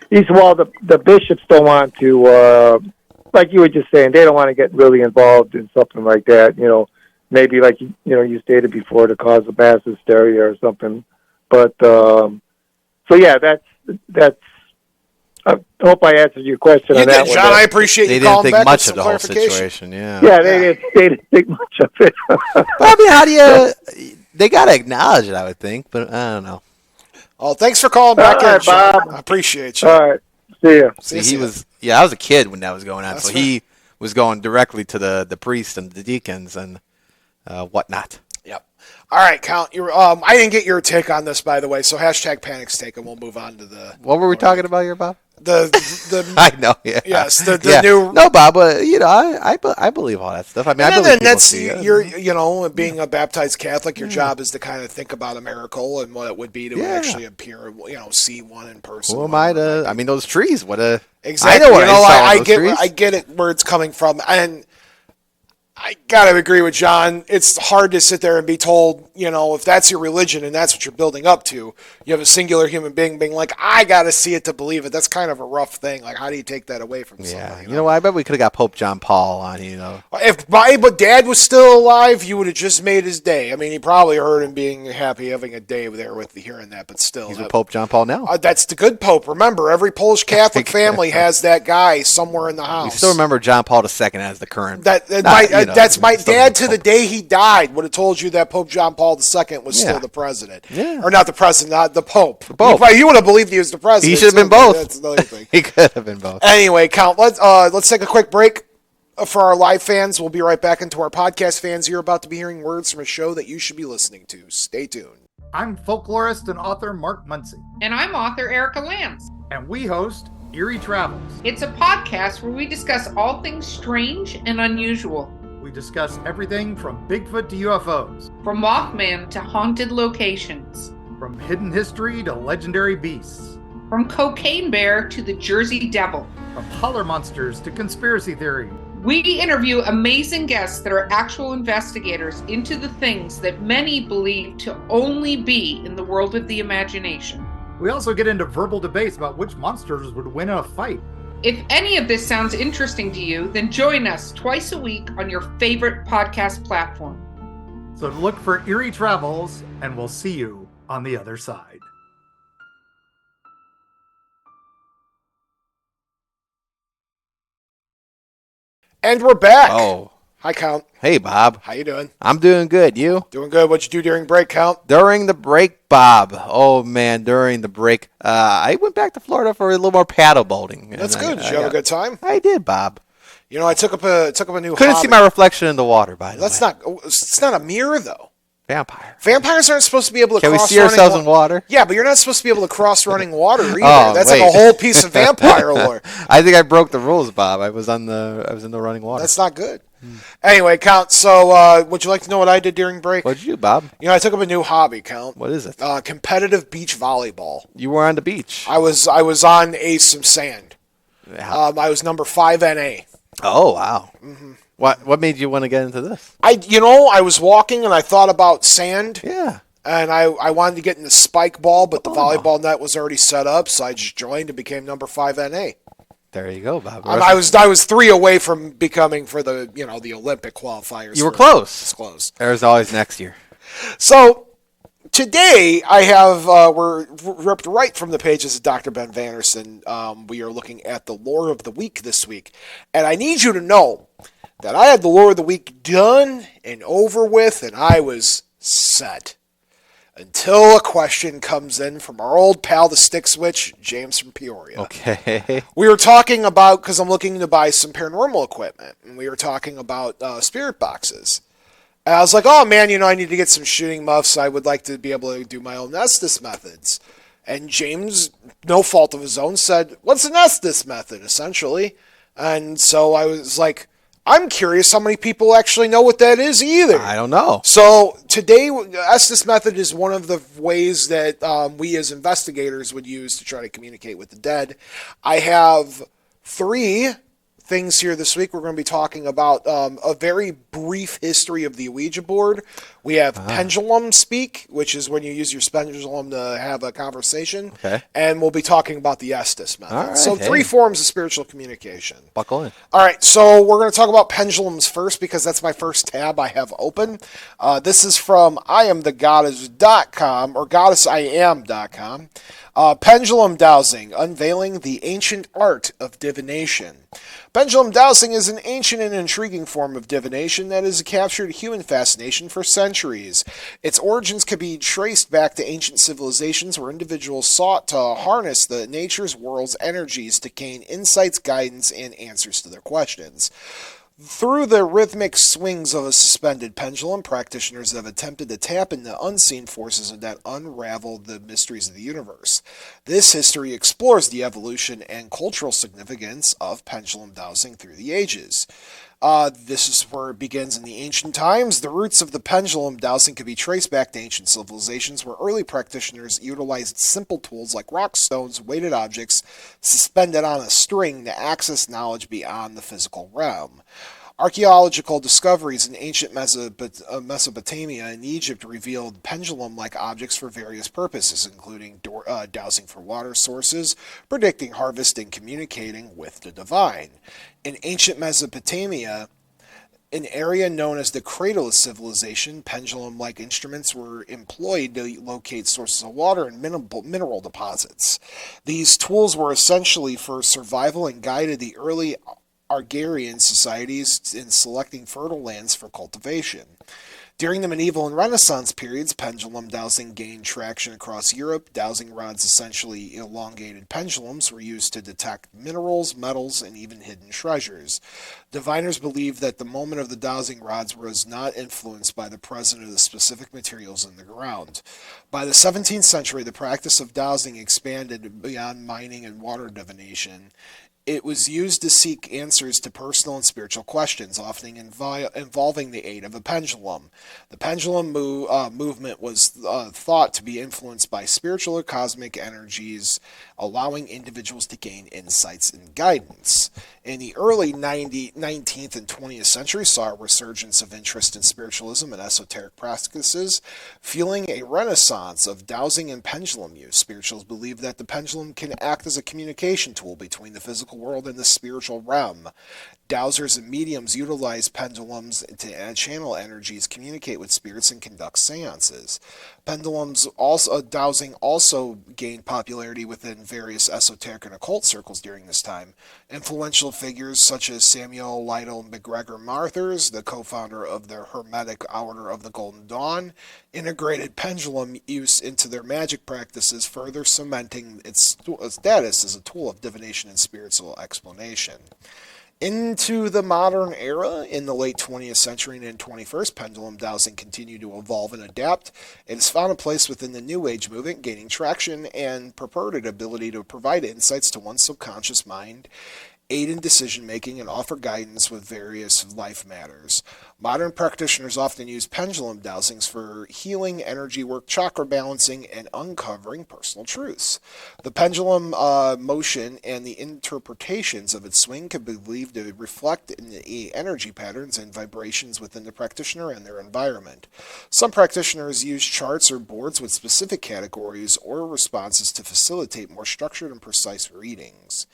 he said, well, the bishops don't want to, like you were just saying, they don't want to get really involved in something like that, maybe like, you stated before, to cause a mass hysteria or something. But, so yeah, that's, I hope I answered your question You on that did, one. John. I appreciate They you didn't calling think back with much some of the whole clarification. situation, yeah. Yeah, they didn't think much of it. But, I mean, how do you... They got to acknowledge it, I would think, but I don't know. Oh, thanks for calling back All in, right, John. Bob. I apprate you. All right, see ya. See, I was a kid when that was going on, That's so right. he was going directly to the priest and the deacons and whatnot. Yep. All right, Count. I didn't get your take on this, by the way, so hashtag Panic's take, and we'll move on to the... What were we talking about here, Bob? The I know, yeah. Yes, the Yeah. new... No, Bob, I believe all that stuff. I mean, I believe And people that's, see it. being a baptized Catholic, your job is to kind of think about a miracle and what it would be to actually appear, see one in person. Who am I to... I mean, those trees, what a... Exactly. I know what I saw in those trees. I get it where it's coming from, and I gotta agree with John. It's hard to sit there and be told, if that's your religion and that's what you're building up to, you have a singular human being being like, I gotta see it to believe it. That's kind of a rough thing. Like, how do you take that away from Yeah, somebody? you know what? I bet we could have got Pope John Paul on, If my dad was still alive, you would have just made his day. I mean, he probably heard him being happy having a day there with hearing that, but still. He's with Pope John Paul now. That's the good Pope. Remember, every Polish Catholic family has that guy somewhere in the house. We still remember John Paul II as the current. That's my still dad the to the Pope. day he died would have told you that Pope John Paul II was still the president. Yeah. Or not the president, not the Pope. The Pope. He would have believed he was the president. He should have been too, but both. That's another thing. He could have been both. Anyway, Count, let's take a quick break for our live fans. We'll be right back into our podcast fans. You're about to be hearing words from a show that you should be listening to. Stay tuned. I'm folklorist and author Mark Muncy, And I'm author Erica Lance. and we host Eerie Travels. It's a podcast where we discuss all things strange and unusual, We discuss everything from Bigfoot to UFOs, from Mothman to haunted locations, from hidden history to legendary beasts, from Cocaine Bear to the Jersey Devil. from holler monsters to conspiracy theory. We interview amazing guests that are actual investigators into the things that many believe to only be in the world of the imagination. We also get into verbal debates about which monsters would win in a fight. If any of this sounds interesting to you, then join us twice a week on your favorite podcast platform. So look for Eerie Travels, and we'll see you on the other side. And we're back. Oh, Hi, Count. hey, Bob. How you doing? I'm doing good. You? Doing good. What'd you do during break, Count? During the break, Bob. Oh, man, during the break. I went back to Florida for a little more paddle boating. That's And good. Did you have a good time? I did, Bob. I took up a new Couldn't hobby. see my reflection in the water, by the way. It's not a mirror, though. Vampire. Vampires aren't supposed to be able to Can we cross see ourselves in water? Yeah, but you're not supposed to be able to cross running water either. Oh, That's wait. like a whole piece of vampire lore. I think I broke the rules, Bob. I was in the running water. That's not good. Anyway, Count, so would you like to know what I did during break? What'd you do, Bob? I took up a new hobby, Count. What is it? Competitive beach volleyball. You were on the beach. I was on some sand. Yeah. I was number 5 NA. Oh, wow. Mm-hmm. What made you want to get into this? I was walking and I thought about sand. Yeah. And I wanted to get in the spike ball, but the volleyball net was already set up, so I just joined and became number 5 NA. There you go, Bob. I was 3 away from becoming for the the Olympic qualifiers. You were close. It's close. There's always next year. So today I have we're ripped right from the pages of Dr. Ben Vanderson. We are looking at the lore of the week this week, and I need you to know that I had the lore of the week done and over with, and I was set. Until a question comes in from our old pal, the Stick Switch, James from Peoria. Okay. We were talking about, because I'm looking to buy some paranormal equipment, and we were talking about spirit boxes. And I was like, oh man, I need to get some shooting muffs. I would like to be able to do my own Estes methods. And James, no fault of his own, said, what's an Estes method, essentially? And so I was like, I'm curious how many people actually know what that is either. I don't know. So today, Estes Method is one of the ways that we as investigators would use to try to communicate with the dead. I have 3 things here this week. We're going to be talking about a very brief history of the Ouija board. We have pendulum speak, which is when you use your pendulum to have a conversation. Okay. And we'll be talking about the Estes method. All right, so 3 forms of spiritual communication. Buckle in. All right, so we're going to talk about pendulums first because that's my first tab I have open. This is from IamTheGoddess.com or GoddessIam.com. Pendulum dowsing, unveiling the ancient art of divination. Pendulum dowsing is an ancient and intriguing form of divination that has captured human fascination for centuries. Its origins can be traced back to ancient civilizations where individuals sought to harness the nature's world's energies to gain insights, guidance, and answers to their questions. Through the rhythmic swings of a suspended pendulum, practitioners have attempted to tap into unseen forces that unravel the mysteries of the universe. This history explores the evolution and cultural significance of pendulum dowsing through the ages. This is where it begins in the ancient times. The roots of the pendulum dowsing can be traced back to ancient civilizations where early practitioners utilized simple tools like rock, stones, weighted objects suspended on a string to access knowledge beyond the physical realm. Archaeological discoveries in ancient Mesopotamia and Egypt revealed pendulum-like objects for various purposes, including dowsing for water sources, predicting harvest, and communicating with the divine. In ancient Mesopotamia, an area known as the cradle of civilization, pendulum-like instruments were employed to locate sources of water and mineral deposits. These tools were essentially for survival and guided the early agrarian societies in selecting fertile lands for cultivation. During the medieval and Renaissance periods, pendulum dowsing gained traction across Europe. Dowsing rods, essentially elongated pendulums, were used to detect minerals, metals, and even hidden treasures. Diviners believed that the moment of the dowsing rods was not influenced by the presence of the specific materials in the ground. By the 17th century, the practice of dowsing expanded beyond mining and water divination. It was used to seek answers to personal and spiritual questions, often involving the aid of a pendulum. The pendulum movement was thought to be influenced by spiritual or cosmic energies, allowing individuals to gain insights and guidance. In the early 19th and 20th century saw a resurgence of interest in spiritualism and esoteric practices, fueling a renaissance of dowsing and pendulum use. Spiritualists believe that the pendulum can act as a communication tool between the physical world and the spiritual realm. Dowsers and mediums utilize pendulums to channel energies, communicate with spirits, and conduct seances. Dowsing also gained popularity within various esoteric and occult circles during this time. Influential figures such as Samuel Lytle MacGregor Mathers, the co-founder of the Hermetic Order of the Golden Dawn, integrated pendulum use into their magic practices, further cementing its status as a tool of divination and spiritual explanation. Into the modern era, in the late 20th century and 21st, pendulum dowsing continued to evolve and adapt. It has found a place within the New Age movement, gaining traction and purported ability to provide insights to one's subconscious mind aid in decision-making, and offer guidance with various life matters. Modern practitioners often use pendulum dowsings for healing, energy work, chakra balancing, and uncovering personal truths. The pendulum motion and the interpretations of its swing can be believed to reflect in the energy patterns and vibrations within the practitioner and their environment. Some practitioners use charts or boards with specific categories or responses to facilitate more structured and precise readings.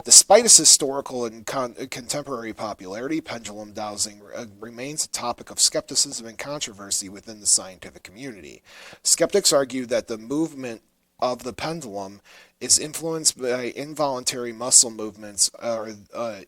Despite its historical and contemporary popularity, pendulum dowsing remains a topic of skepticism and controversy within the scientific community. Skeptics argue that the movement of the pendulum is influenced by involuntary muscle movements or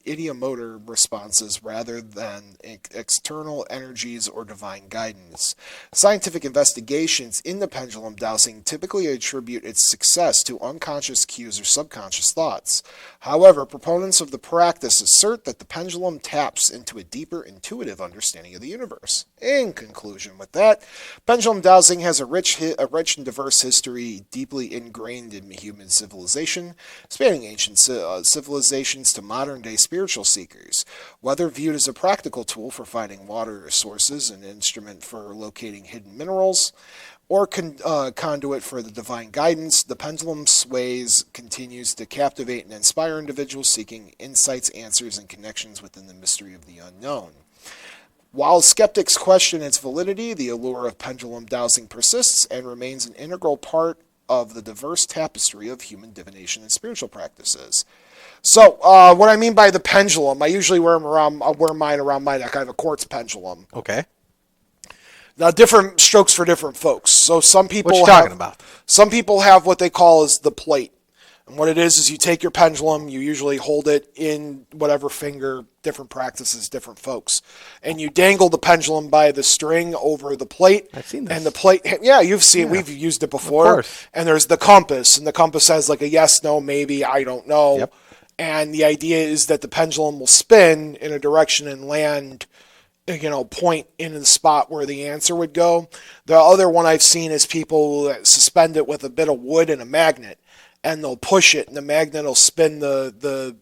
ideomotor responses rather than external energies or divine guidance. Scientific investigations in the pendulum dowsing typically attribute its success to unconscious cues or subconscious thoughts. However, proponents of the practice assert that the pendulum taps into a deeper intuitive understanding of the universe. In conclusion with that, pendulum dowsing has a rich and diverse history deeply ingrained in human civilization, spanning ancient civilizations to modern-day spiritual seekers. Whether viewed as a practical tool for finding water sources, an instrument for locating hidden minerals, or conduit for the divine guidance, the pendulum sways continues to captivate and inspire individuals seeking insights, answers, and connections within the mystery of the unknown. While skeptics question its validity, the allure of pendulum dowsing persists and remains an integral part of the diverse tapestry of human divination and spiritual practices. So, what I mean by the pendulum, I usually wear mine around my neck. I have a quartz pendulum. Okay. Now, different strokes for different folks. So, some people What you talking about? Some people have what they call as the plate. And what it is you take your pendulum, you usually hold it in whatever finger, different practices, different folks. And you dangle the pendulum by the string over the plate. I've seen this. And the plate, yeah, you've seen, we've used it before. Of course. And there's the compass, and the compass has like a yes, no, maybe, I don't know. Yep. And the idea is that the pendulum will spin in a direction and land, point into the spot where the answer would go. The other one I've seen is people that suspend it with a bit of wood and a magnet. And they'll push it, and the magnet will spin the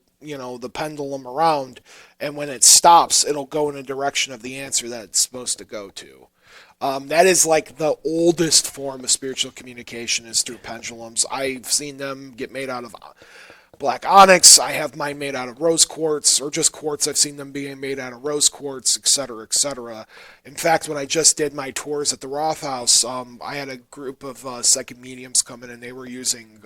pendulum around, and when it stops, it'll go in a direction of the answer that it's supposed to go to. That is like the oldest form of spiritual communication is through pendulums. I've seen them get made out of black onyx. I have mine made out of rose quartz, or just quartz. I've seen them being made out of rose quartz, etc., etc. In fact, when I just did my tours at the Roth House, I had a group of psychic mediums come in, and they were using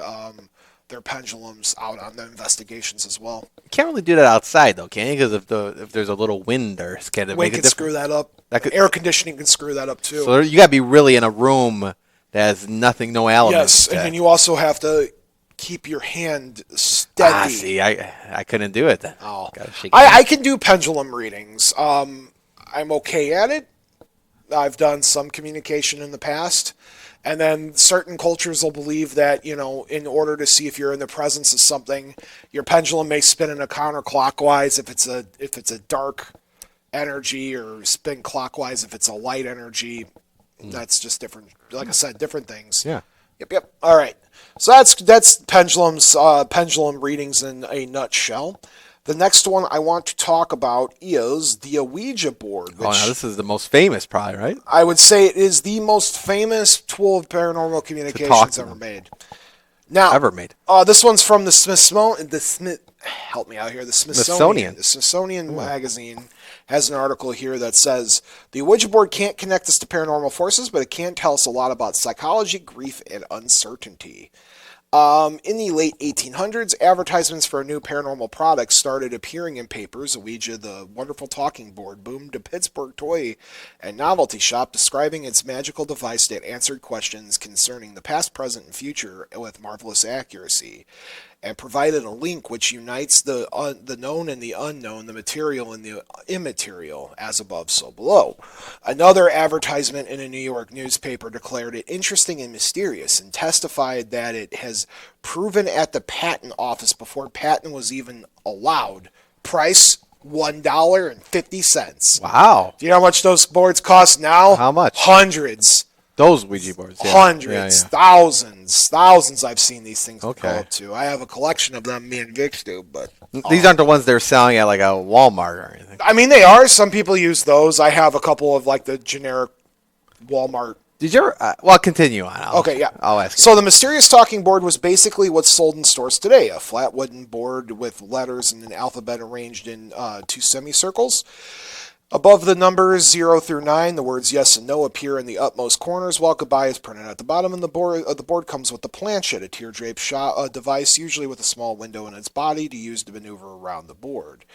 their pendulums out on the investigations as well. You can't really do that outside, though, can you? Because if there's a little wind or can it Wind make a can difference? screw that up. Air conditioning can screw that up, too. So you got to be really in a room that has nothing, no elements. Yes, and then you also have to keep your hand steady. See, I couldn't do it then. Oh. I can do pendulum readings. I'm okay at it. I've done some communication in the past. And then certain cultures will believe that, in order to see if you're in the presence of something, your pendulum may spin in a counterclockwise if it's a dark energy, or spin clockwise if it's a light energy. That's just different. Like I said, different things. Yeah. Yep. All right. So that's pendulums, pendulum readings in a nutshell. The next one I want to talk about is the Ouija board. Which now this is the most famous, probably, right? I would say it is the most famous tool of paranormal communications ever made. Now, this one's from the Smithsonian. Help me out here. The Smithsonian. The Smithsonian magazine has an article here that says the Ouija board can't connect us to paranormal forces, but it can tell us a lot about psychology, grief, and uncertainty. In the late 1800s, advertisements for a new paranormal product started appearing in papers. Ouija, the wonderful talking board, boomed a Pittsburgh toy and novelty shop, describing its magical device that answered questions concerning the past, present, and future with marvelous accuracy, and provided a link which unites the known and the unknown, the material and the immaterial, as above, so below. Another advertisement in a New York newspaper declared it interesting and mysterious, and testified that it has proven at the patent office before patent was even allowed. Price, $1.50. Wow. Do you know how much those boards cost now? How much? Hundreds. Those Ouija boards. Yeah. Hundreds, thousands I've seen these things go up to. I have a collection of them, me and Vix do, but... These aren't the ones they're selling at like a Walmart or anything. I mean, they are. Some people use those. I have a couple of like the generic Walmart. Did you ever... well, continue on. I'll ask you. So the mysterious talking board was basically what's sold in stores today, a flat wooden board with letters and an alphabet arranged in 2 semicircles. Above the numbers 0 through 9, the words yes and no appear in the utmost corners, while goodbye is printed at the bottom, and the board comes with the planchette, a teardrop device, usually with a small window in its body to use to maneuver around the board.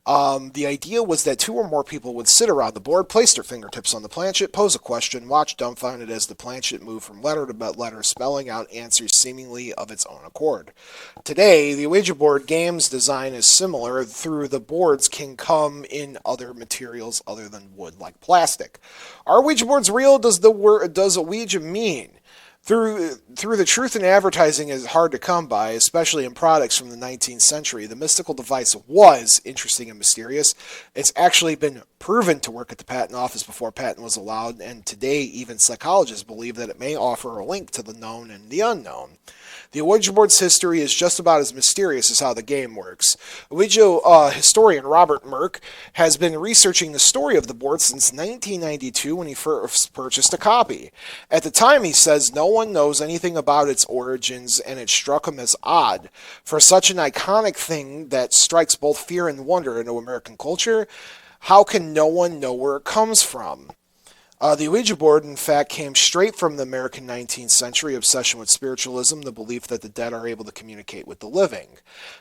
The idea was that 2 or more people would sit around the board, place their fingertips on the planchette, pose a question, watch dumbfounded as the planchette moved from letter to letter, spelling out answers seemingly of its own accord. Today, the Ouija board game's design is similar, through the boards can come in other materials other than wood, like plastic. Are Ouija boards real? Does a Ouija mean? Through the truth in advertising is hard to come by, especially in products from the 19th century. The mystical device was interesting and mysterious. It's actually been proven to work at the patent office before patent was allowed, and today even psychologists believe that it may offer a link to the known and the unknown. The Ouija board's history is just about as mysterious as how the game works. Ouija historian Robert Merck has been researching the story of the board since 1992 when he first purchased a copy. At the time, he says no one knows anything about its origins, and it struck him as odd. For such an iconic thing that strikes both fear and wonder into American culture, how can no one know where it comes from? The Ouija board, in fact, came straight from the American 19th century obsession with spiritualism, the belief that the dead are able to communicate with the living.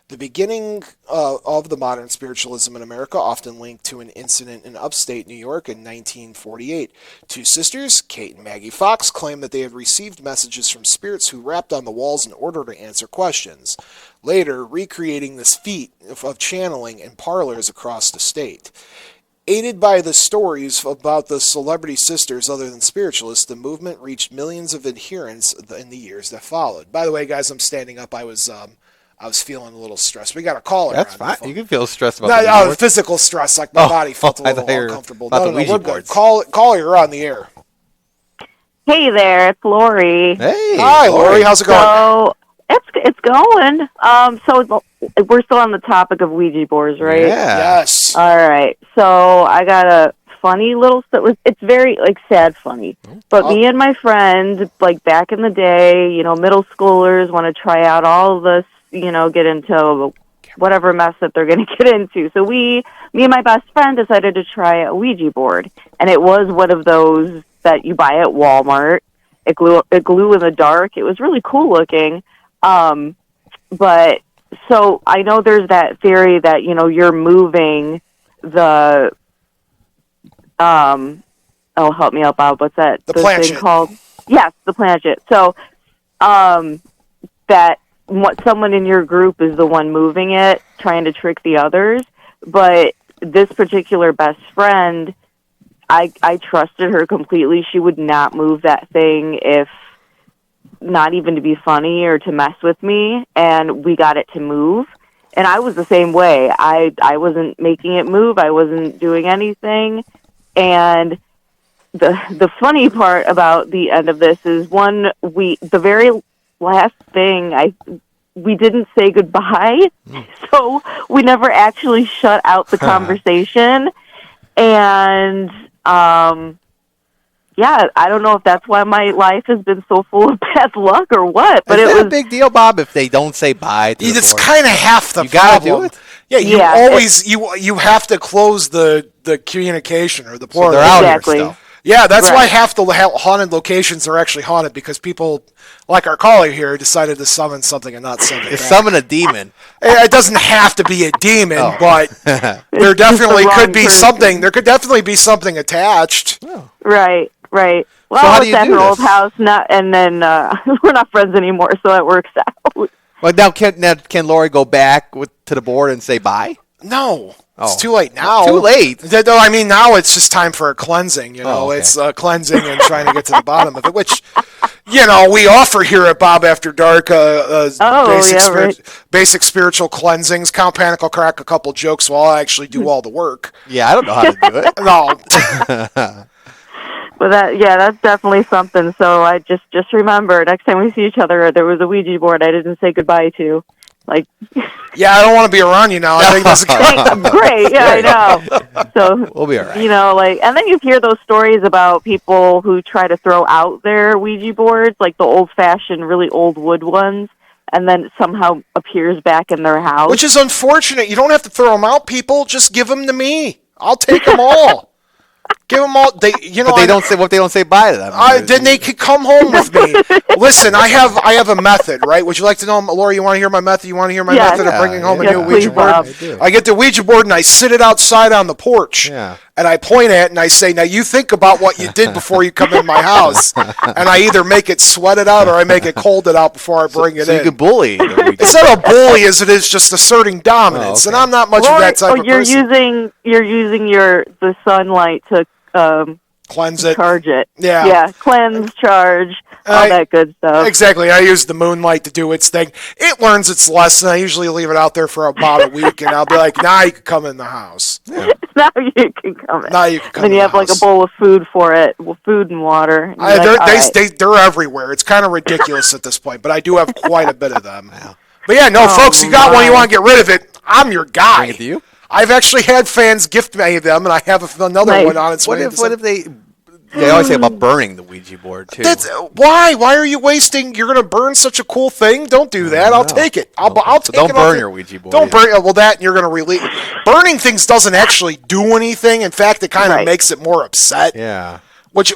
The beginning of the modern spiritualism in America often linked to an incident in upstate New York in 1948. 2 sisters, Kate and Maggie Fox, claimed that they had received messages from spirits who rapped on the walls in order to answer questions, later recreating this feat of channeling in parlors across the state. Aided by the stories about the celebrity sisters other than spiritualists, the movement reached millions of adherents in the years that followed. By the way, guys, I'm standing up. I was feeling a little stressed. We got a caller. That's fine. You can feel stressed about the physical stress, like my body felt a little uncomfortable. No, we're good. Call, you're on the air. Hey there, it's Lori. Hey. Hi, Lori. How's it going? So it's going. So we're still on the topic of Ouija boards, right? Yeah. Yes. All right. So I got a funny little story. It's very sad funny. But me and my friend, like back in the day, middle schoolers want to try out all this, get into whatever mess that they're going to get into. So me and my best friend decided to try a Ouija board, and it was one of those that you buy at Walmart. It glue in the dark. It was really cool looking. But so I know there's that theory that, you're moving the, help me out, Bob. What's that? The planchette. Thing called? Yes, the planchette. So, that someone in your group is the one moving it, trying to trick the others. But this particular best friend, I trusted her completely. She would not move that thing not even to be funny or to mess with me, and we got it to move. And I was the same way. I wasn't making it move. I wasn't doing anything. And the funny part about the end of this is the very last thing we didn't say goodbye. So we never actually shut out the conversation. And yeah, I don't know if that's why my life has been so full of bad luck or what. But is that a big deal, Bob, if they don't say bye to It's kind of half the you problem. Gotta do it? Yeah, you have to close the communication or the portal. So they're out Exactly. here still. Yeah, that's why half the haunted locations are actually haunted, because people, like our caller here, decided to summon something and not send it back. Summon a demon. It doesn't have to be a demon, but there definitely could be something. There could definitely be something attached. Oh. Right. Well, So how do it's you at do her old this? house, and then we're not friends anymore, so that works out. Well, now can Lori go back to the board and say bye? No. It's Oh. too late now. Too late. No, I mean, now it's just time for a cleansing. Oh, okay. It's cleansing and trying to get to the bottom of it, which, we offer here at Bob After Dark. Basic spiritual cleansings. Count Panek will crack a couple jokes while I actually do all the work. Yeah, I don't know how to do it. No. But that's definitely something. So I just remember next time we see each other, there was a Ouija board I didn't say goodbye to. Like, yeah, I don't want to be around you now. I think that's great. Yeah, I know. So we'll be all right. You know, like, and then you hear those stories about people who try to throw out their Ouija boards, like the old-fashioned, really old wood ones, and then it somehow appears back in their house. Which is unfortunate. You don't have to throw them out, people. Just give them to me. I'll take them all. Give them all. But they don't say what they don't say bye to them. Then they could come home with me. Listen, I have a method, right? Would you like to know, Laura? You want to hear my method? You want to hear my method of bringing home a new Ouija board? I get the Ouija board and I sit it outside on the porch, and I point at it and I say, "Now you think about what you did before you come in my house." And I either make it sweat it out or I make it cold it out before I bring it in. So you could bully. It's not a bully as it is just asserting dominance, and I'm not much of that type of person. You're using the sunlight to cleanse it, charge it. Yeah, cleanse, charge, all that good stuff. Exactly. I use the moonlight to do its thing. It learns its lesson. I usually leave it out there for about a week, and I'll be like, "Now you can come in the house." Yeah. Now you can come in. Now you can come. Then you have like a bowl of food for it, food and water. And they're everywhere. It's kind of ridiculous at this point, but I do have quite a bit of them. But yeah, no, folks, you got one, you want to get rid of it, I'm your guy. Bring it to you? I've actually had fans gift me them, and I have another one on its way. What if they always say about burning the Ouija board, too. Why? Why are you wasting? You're going to burn such a cool thing? Don't do that. I'll take it. I'll take it. Don't burn your Ouija board. Don't burn it. Well, that, and you're going to release. Burning things doesn't actually do anything. In fact, it kind of makes it more upset. Yeah.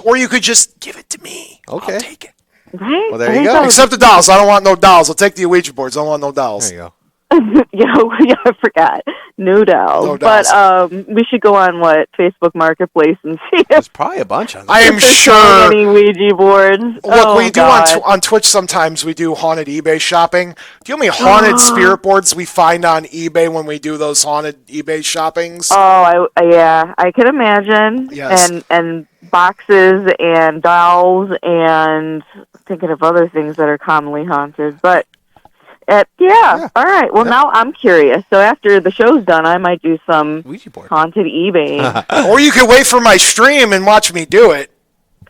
Or you could just give it to me. Okay. I'll take it. Right? Well, there you go. Except the dolls. I don't want no dolls. I'll take the Ouija boards. I don't want no dolls. There you go. I forgot. No dolls. But we should go on Facebook Marketplace and see if there's probably a bunch on there. I am sure any Ouija boards. Look, we do on Twitch sometimes. We do haunted eBay shopping. Do you know how many haunted spirit boards we find on eBay when we do those haunted eBay shoppings? Oh, I can imagine. Yes. And boxes and dolls and thinking of other things that are commonly haunted, but. Yeah. All right. Well, now I'm curious. So after the show's done, I might do some Ouija board haunted eBay. Or you could wait for my stream and watch me do it.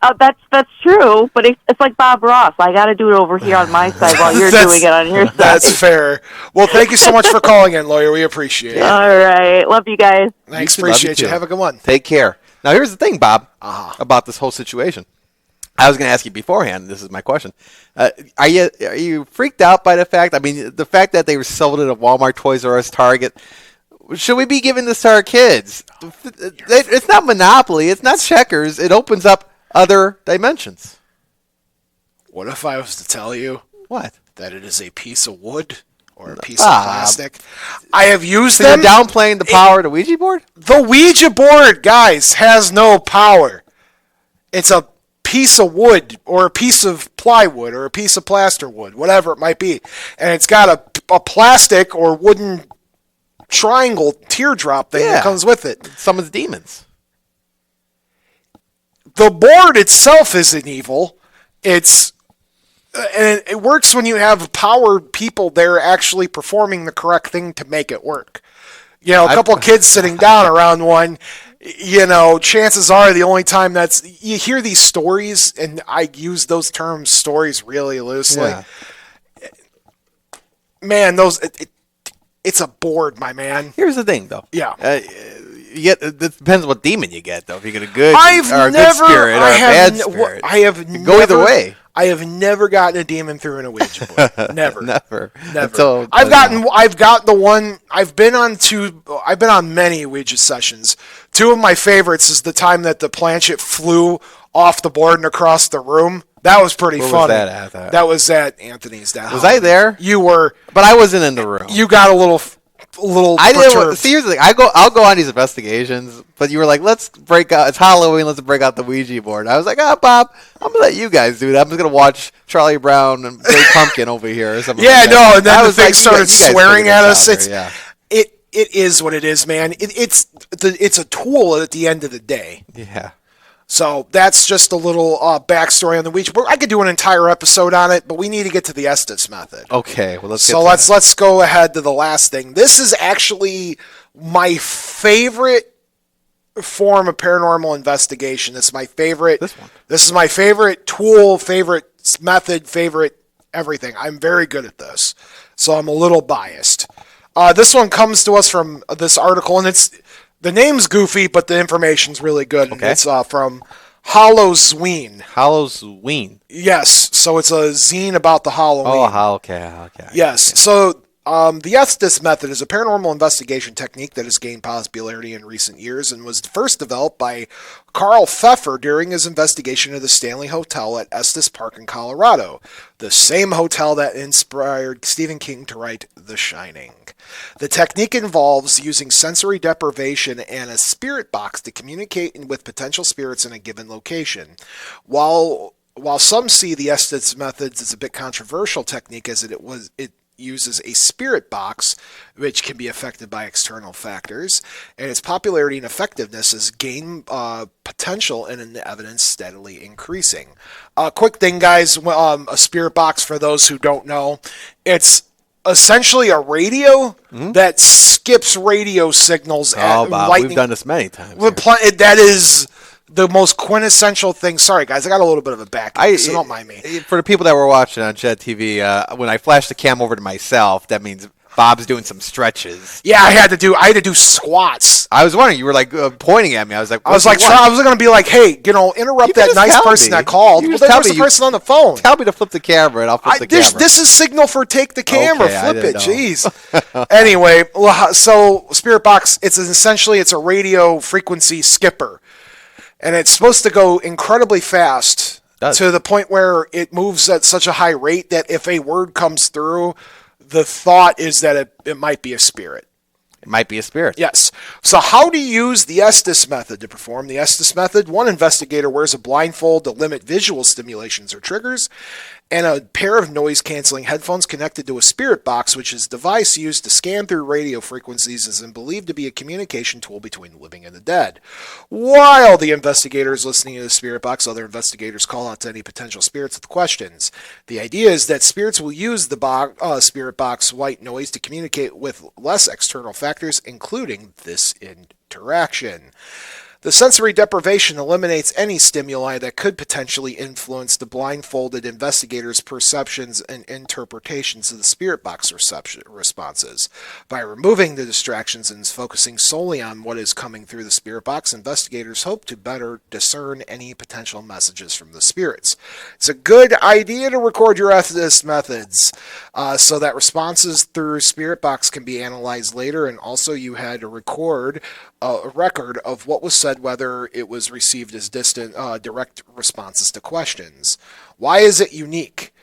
Oh, that's true. But it's like Bob Ross. I got to do it over here on my side while you're doing it on your side. That's fair. Well, thank you so much for calling in, Lawyer. We appreciate it. All right. Love you guys. Thanks. Appreciate you. Have a good one. Take care. Now, here's the thing, Bob, about this whole situation. I was going to ask you beforehand. This is my question. Are you freaked out by the fact? I mean, the fact that they were sold it at Walmart, Toys R Us, Target. Should we be giving this to our kids? It's not Monopoly. It's not checkers. It opens up other dimensions. What if I was to tell you that it is a piece of wood or a piece of plastic? I have used them. You're downplaying the power of the Ouija board? The Ouija board, guys, has no power. It's a piece of wood or a piece of plywood or a piece of plaster wood, whatever it might be. And it's got a plastic or wooden triangle teardrop thing that comes with it. Summons demons. The board itself isn't evil. And it works when you have powered people there actually performing the correct thing to make it work. You know, a couple of kids sitting down around one, you know, chances are the only time you hear these stories, and I use those terms, stories, really loosely. Yeah. Man, it's a board, my man. Here's the thing, though. Yeah. It depends what demon you get, though. If you get a good good spirit or a bad spirit. I have never, go either way. I have never gotten a demon through an Ouija board. Never. Never. I've got the one. I've been on many Ouija sessions. Two of my favorites is the time that the planchette flew off the board and across the room. That was pretty funny. Was that at? That was at Anthony's down. Was I there? You were, but I wasn't in the room. You got a little. I didn't. See, here's the thing. I'll go on these investigations, but you were like, "Let's break out. It's Halloween. Let's break out the Ouija board." I was like, Bob, I'm gonna let you guys do that. I'm just gonna watch Charlie Brown and Big Pumpkin over here or something. Yeah, like that. And then the thing started swearing at us. It is what it is, man. It's a tool at the end of the day. Yeah. So that's just a little backstory on the Ouija board. I could do an entire episode on it, but we need to get to the Estes Method. Okay, well let's go ahead to the last thing. This is actually my favorite form of paranormal investigation. This is my favorite. This one. This is my favorite tool, favorite method, favorite everything. I'm very good at this, so I'm a little biased. This one comes to us from this article, and the name's goofy, but the information's really good. Okay. It's from Halloween. Halloween. Yes, so it's a zine about the Halloween. Oh, okay. Yes, so the Estes Method is a paranormal investigation technique that has gained popularity in recent years and was first developed by Carl Pfeffer during his investigation of the Stanley Hotel at Estes Park in Colorado, the same hotel that inspired Stephen King to write The Shining. The technique involves using sensory deprivation and a spirit box to communicate with potential spirits in a given location. While some see the Estes Methods as a bit controversial technique as it uses a spirit box, which can be affected by external factors, and its popularity and effectiveness has gained potential and the evidence steadily increasing. Quick thing, guys, a spirit box, for those who don't know, it's essentially a radio that skips radio signals at Bob, lightning. we've done this many times. That is the most quintessential thing. Sorry, guys, I got a little bit of a backache, so don't mind me. For the people that were watching on Jet TV, when I flashed the cam over to myself, that means Bob's doing some stretches. Yeah, I had to do squats. I was wondering, you were like pointing at me. I was like, I was going to be like, hey, interrupt that nice person that called. Well, there was the person on the phone. Tell me to flip the camera, and I'll flip the camera. This is signal for take the camera. Okay, flip it. know. Jeez. Anyway, so Spirit Box, it's a radio frequency skipper. And it's supposed to go incredibly fast to the point where it moves at such a high rate that if a word comes through, the thought is that it might be a spirit. It might be a spirit. Yes. So how do you use the Estes Method to perform the Estes Method? One investigator wears a blindfold to limit visual stimulations or triggers, and a pair of noise-canceling headphones connected to a spirit box, which is a device used to scan through radio frequencies and believed to be a communication tool between the living and the dead. While the investigator is listening to the spirit box, other investigators call out to any potential spirits with questions. The idea is that spirits will use the spirit box white noise to communicate with less external factors, including this interaction. The sensory deprivation eliminates any stimuli that could potentially influence the blindfolded investigator's perceptions and interpretations of the spirit box responses. By removing the distractions and focusing solely on what is coming through the spirit box, investigators hope to better discern any potential messages from the spirits. It's a good idea to record your Estes methods so that responses through spirit box can be analyzed later, and also you had to record a record of what was said, whether it was received as direct responses to questions. Why is it unique?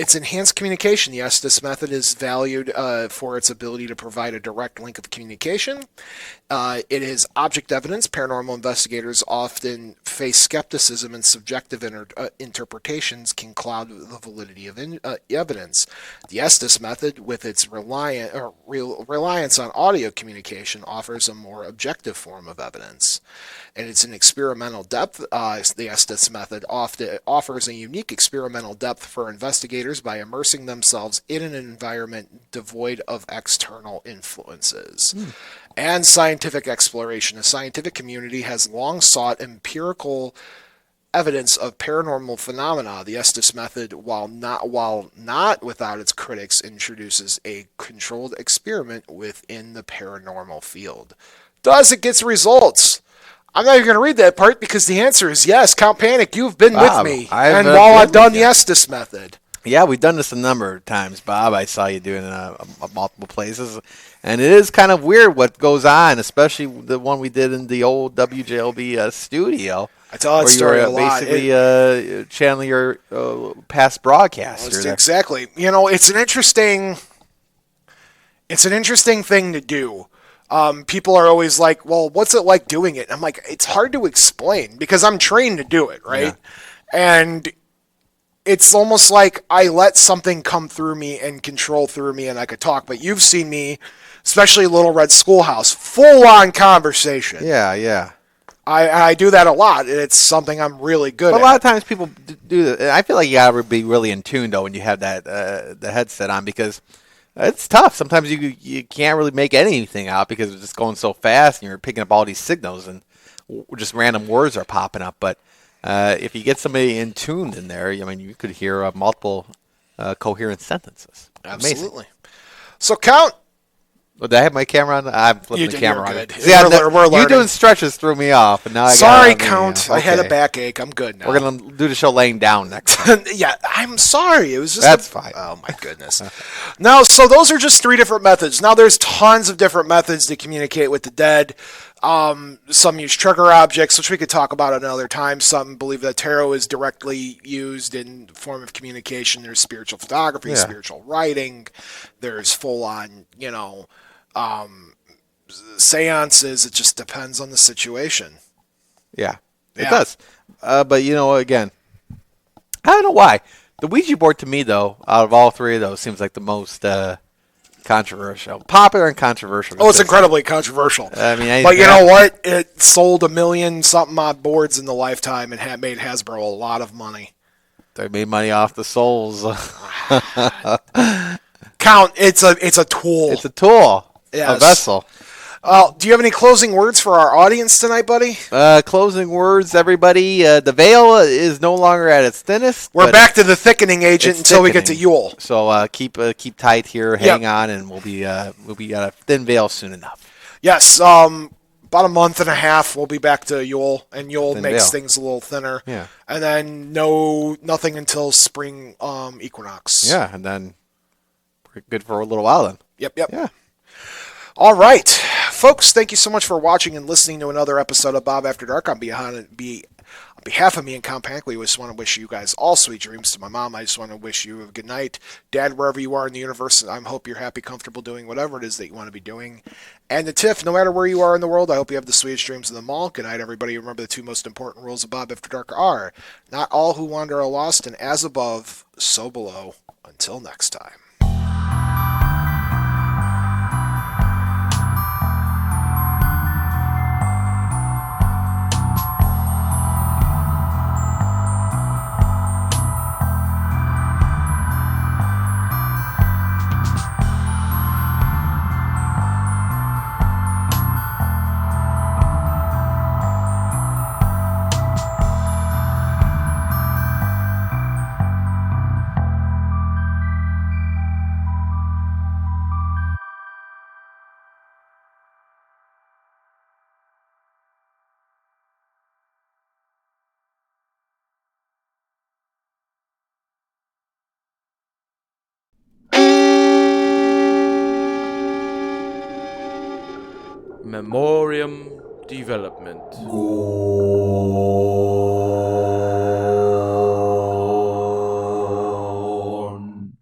It's enhanced communication. The Estes Method is valued for its ability to provide a direct link of communication. It is object evidence. Paranormal investigators often face skepticism, and subjective interpretations can cloud the validity of evidence. The Estes Method, with its reliance on audio communication, offers a more objective form of evidence. And it's an experimental depth. The Estes Method often offers a unique experimental depth for investigators by immersing themselves in an environment devoid of external influences. And scientific exploration. The scientific community has long sought empirical evidence of paranormal phenomena. The Estes Method, while not without its critics, introduces a controlled experiment within the paranormal field. Does it get results? I'm not even going to read that part because the answer is yes. Count Panek, you've been with me. I've done the Estes Method. Yeah, we've done this a number of times, Bob. I saw you doing it multiple places. And it is kind of weird what goes on, especially the one we did in the old WJLB studio. I tell that story a lot. Basically channeling your past broadcaster. Exactly. It's an interesting thing to do. People are always like, well, what's it like doing it? And I'm like, it's hard to explain because I'm trained to do it, right? Yeah. And it's almost like I let something come through me and control through me and I could talk. But you've seen me, especially Little Red Schoolhouse, full-on conversation. Yeah. I do that a lot, and it's something I'm really good at. A lot of times people do that. I feel like you got to be really in tune, though, when you have that the headset on because It's tough. Sometimes you can't really make anything out because it's just going so fast, and you're picking up all these signals, and just random words are popping up. But if you get somebody in tuned in there, I mean, you could hear multiple coherent sentences. Absolutely. So, Count. Did I have my camera on? I'm flipping the camera on. Good. Yeah, we're learning. You doing stretches threw me off, and now I sorry, Count. I had a backache. I'm good now. We're gonna do the show laying down next time. Yeah, I'm sorry. It was just that's fine. Oh my goodness. Now, so those are just 3 different methods. Now, there's tons of different methods to communicate with the dead. Some use trigger objects, which we could talk about another time. Some believe that tarot is directly used in form of communication. There's spiritual photography, spiritual writing. There's full-on, seances. It just depends on the situation. Yeah, it does. But again, I don't know why. The Ouija board to me, though, out of all 3 of those, seems like the most controversial. Popular and controversial. Oh, it's incredibly controversial. I mean, but you know what? It sold 1 million something odd boards in the lifetime and made Hasbro a lot of money. They made money off the souls. Count. It's a tool. It's a tool. Yes. A vessel. Do you have any closing words for our audience tonight, buddy? Closing words, everybody. The veil is no longer at its thinnest. We're back to the thickening agent until we get to Yule. So keep tight here, hang on, and we'll be at a thin veil soon enough. Yes. About a month and a half, we'll be back to Yule, and Yule makes things a little thinner. Yeah. And then nothing until spring equinox. Yeah, and then we're good for a little while then. Yep. Yeah. All right, folks, thank you so much for watching and listening to another episode of Bob After Dark. On behalf of me and Count Panek, we just want to wish you guys all sweet dreams. To my mom, I just want to wish you a good night. Dad, wherever you are in the universe, I hope you're happy, comfortable doing whatever it is that you want to be doing. And to Tiff, no matter where you are in the world, I hope you have the sweetest dreams of them all. Good night, everybody. Remember the 2 most important rules of Bob After Dark are, not all who wander are lost, and as above, so below. Until next time. Memoriam Development.